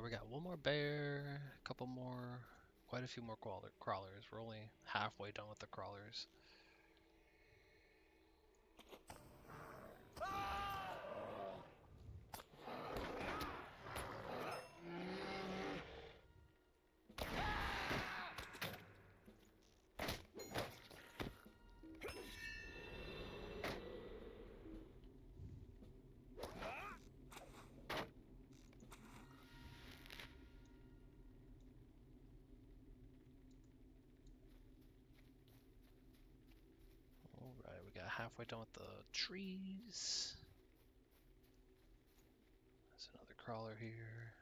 We got one more bear, a couple more, quite a few more crawlers. We're only halfway done with the crawlers. Alright, we got halfway done with the trees. There's another crawler here.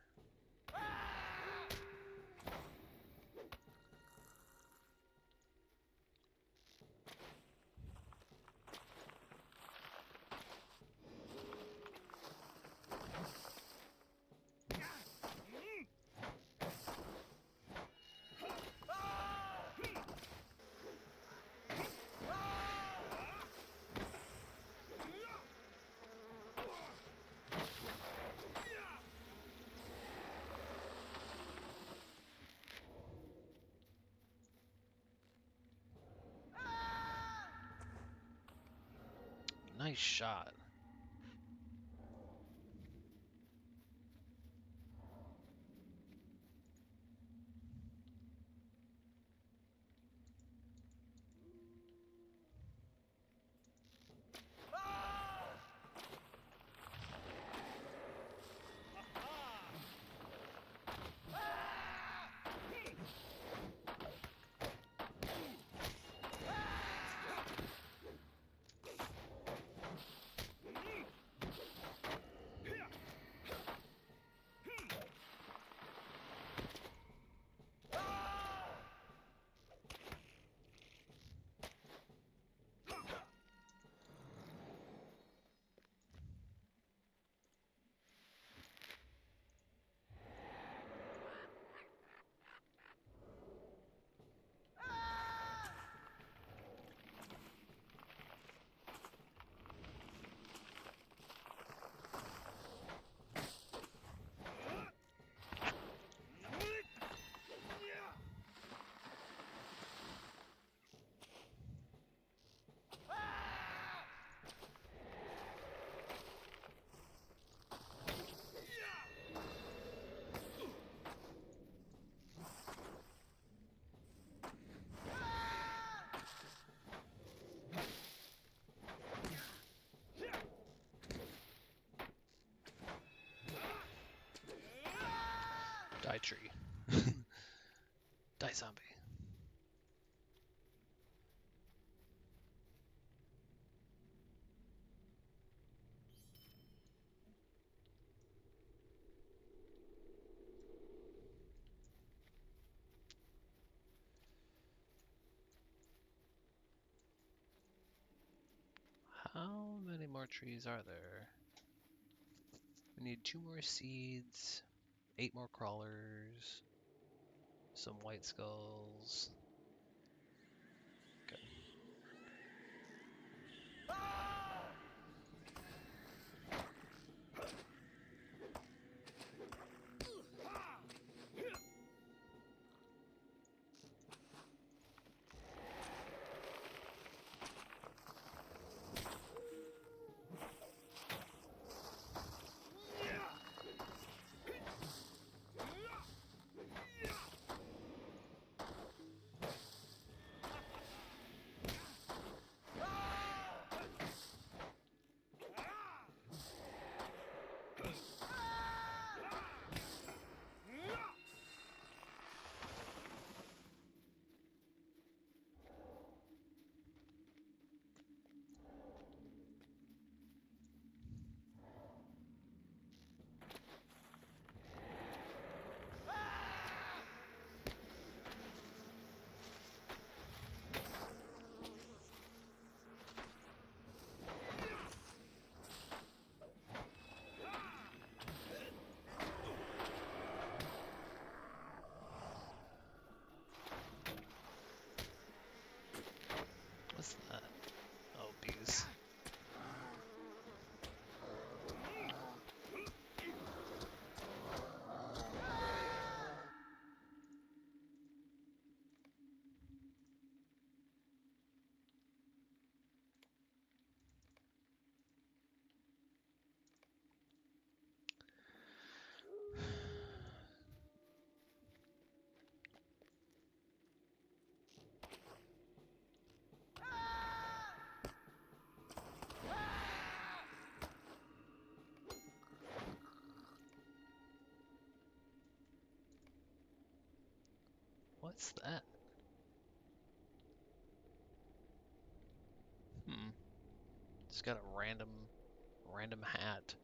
Nice shot. Die tree. Die zombie. How many more trees are there? We need 2 more seeds, 8 more crawlers, some white skulls. Okay. What's that? Hmm. Just got a random hat.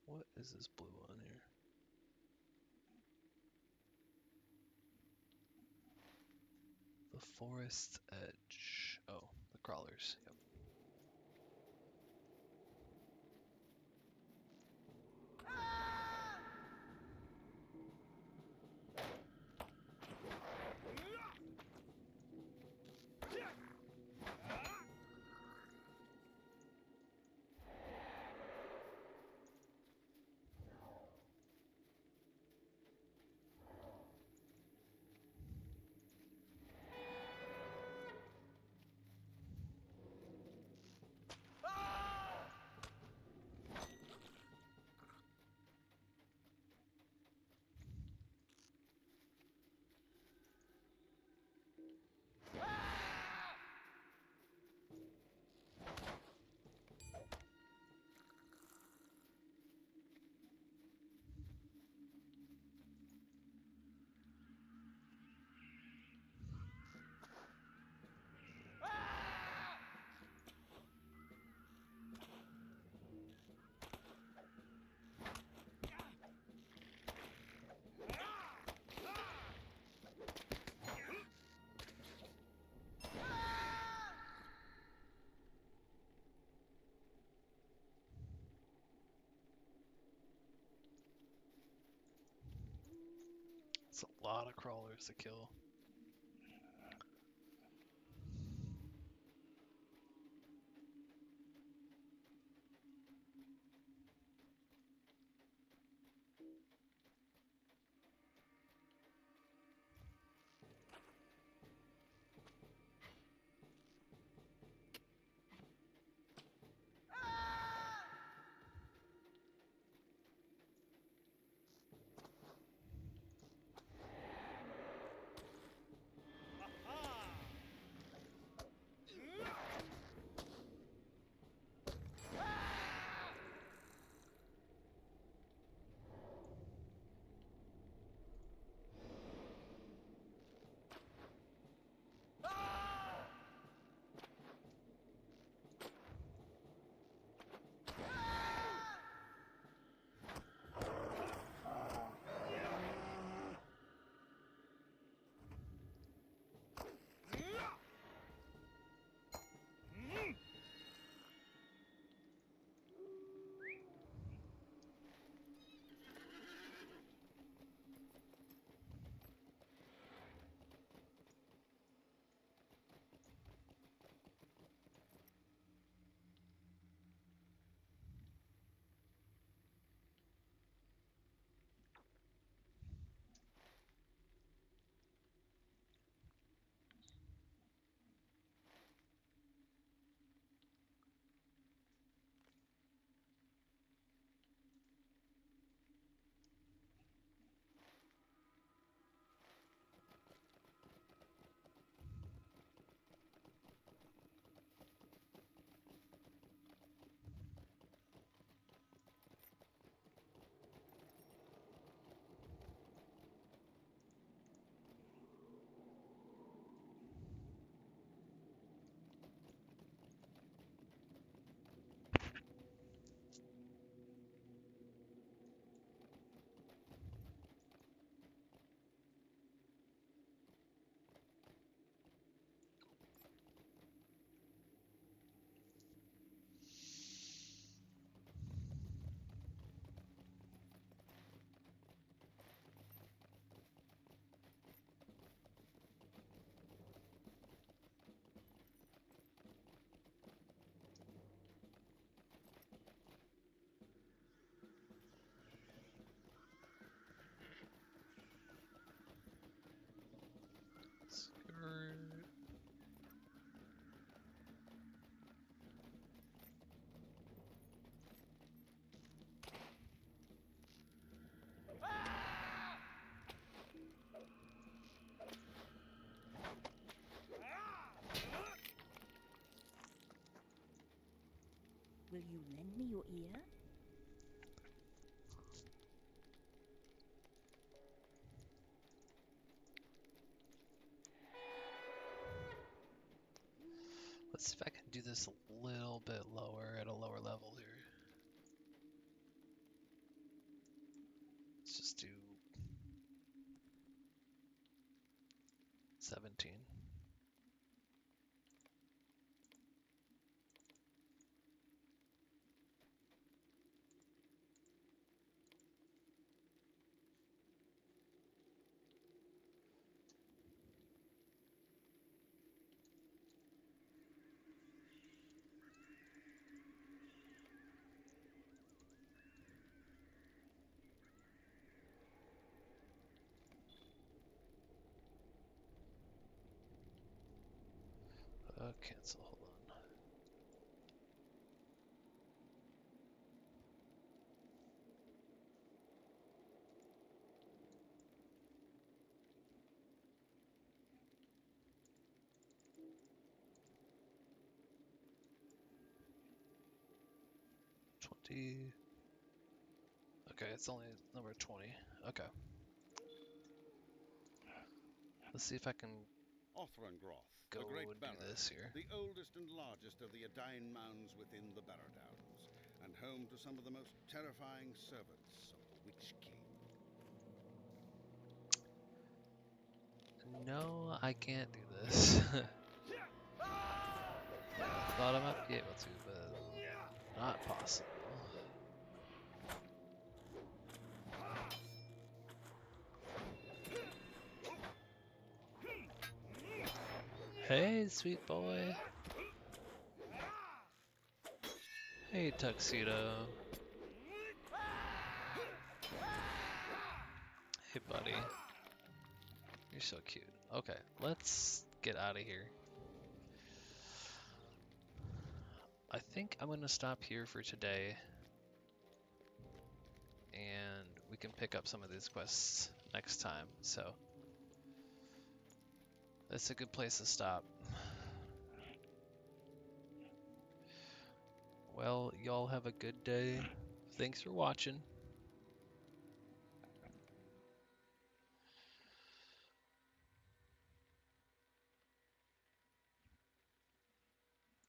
What is this blue on here? The forest edge. Oh, the crawlers. Yep. It's a lot of crawlers to kill. you lend me your ear? Let's see if I can do this a little bit lower at a lower level here. Let's just do 17. Cancel, hold on. Okay, it's only number 20. Okay. Let's see if I can Othrangroth, go the Great and do Barrow, this here. the oldest and largest of the Adain mounds within the Barrow-downs, and home to some of the most terrifying servants of the Witch King. No, I can't do this. Thought I might be able to, but not possible. Hey, sweet boy. Hey, tuxedo. Hey, buddy. You're so cute. Okay, let's get out of here. I think I'm gonna stop here for today. And we can pick up some of these quests next time, so that's a good place to stop. Well, y'all have a good day. Thanks for watching.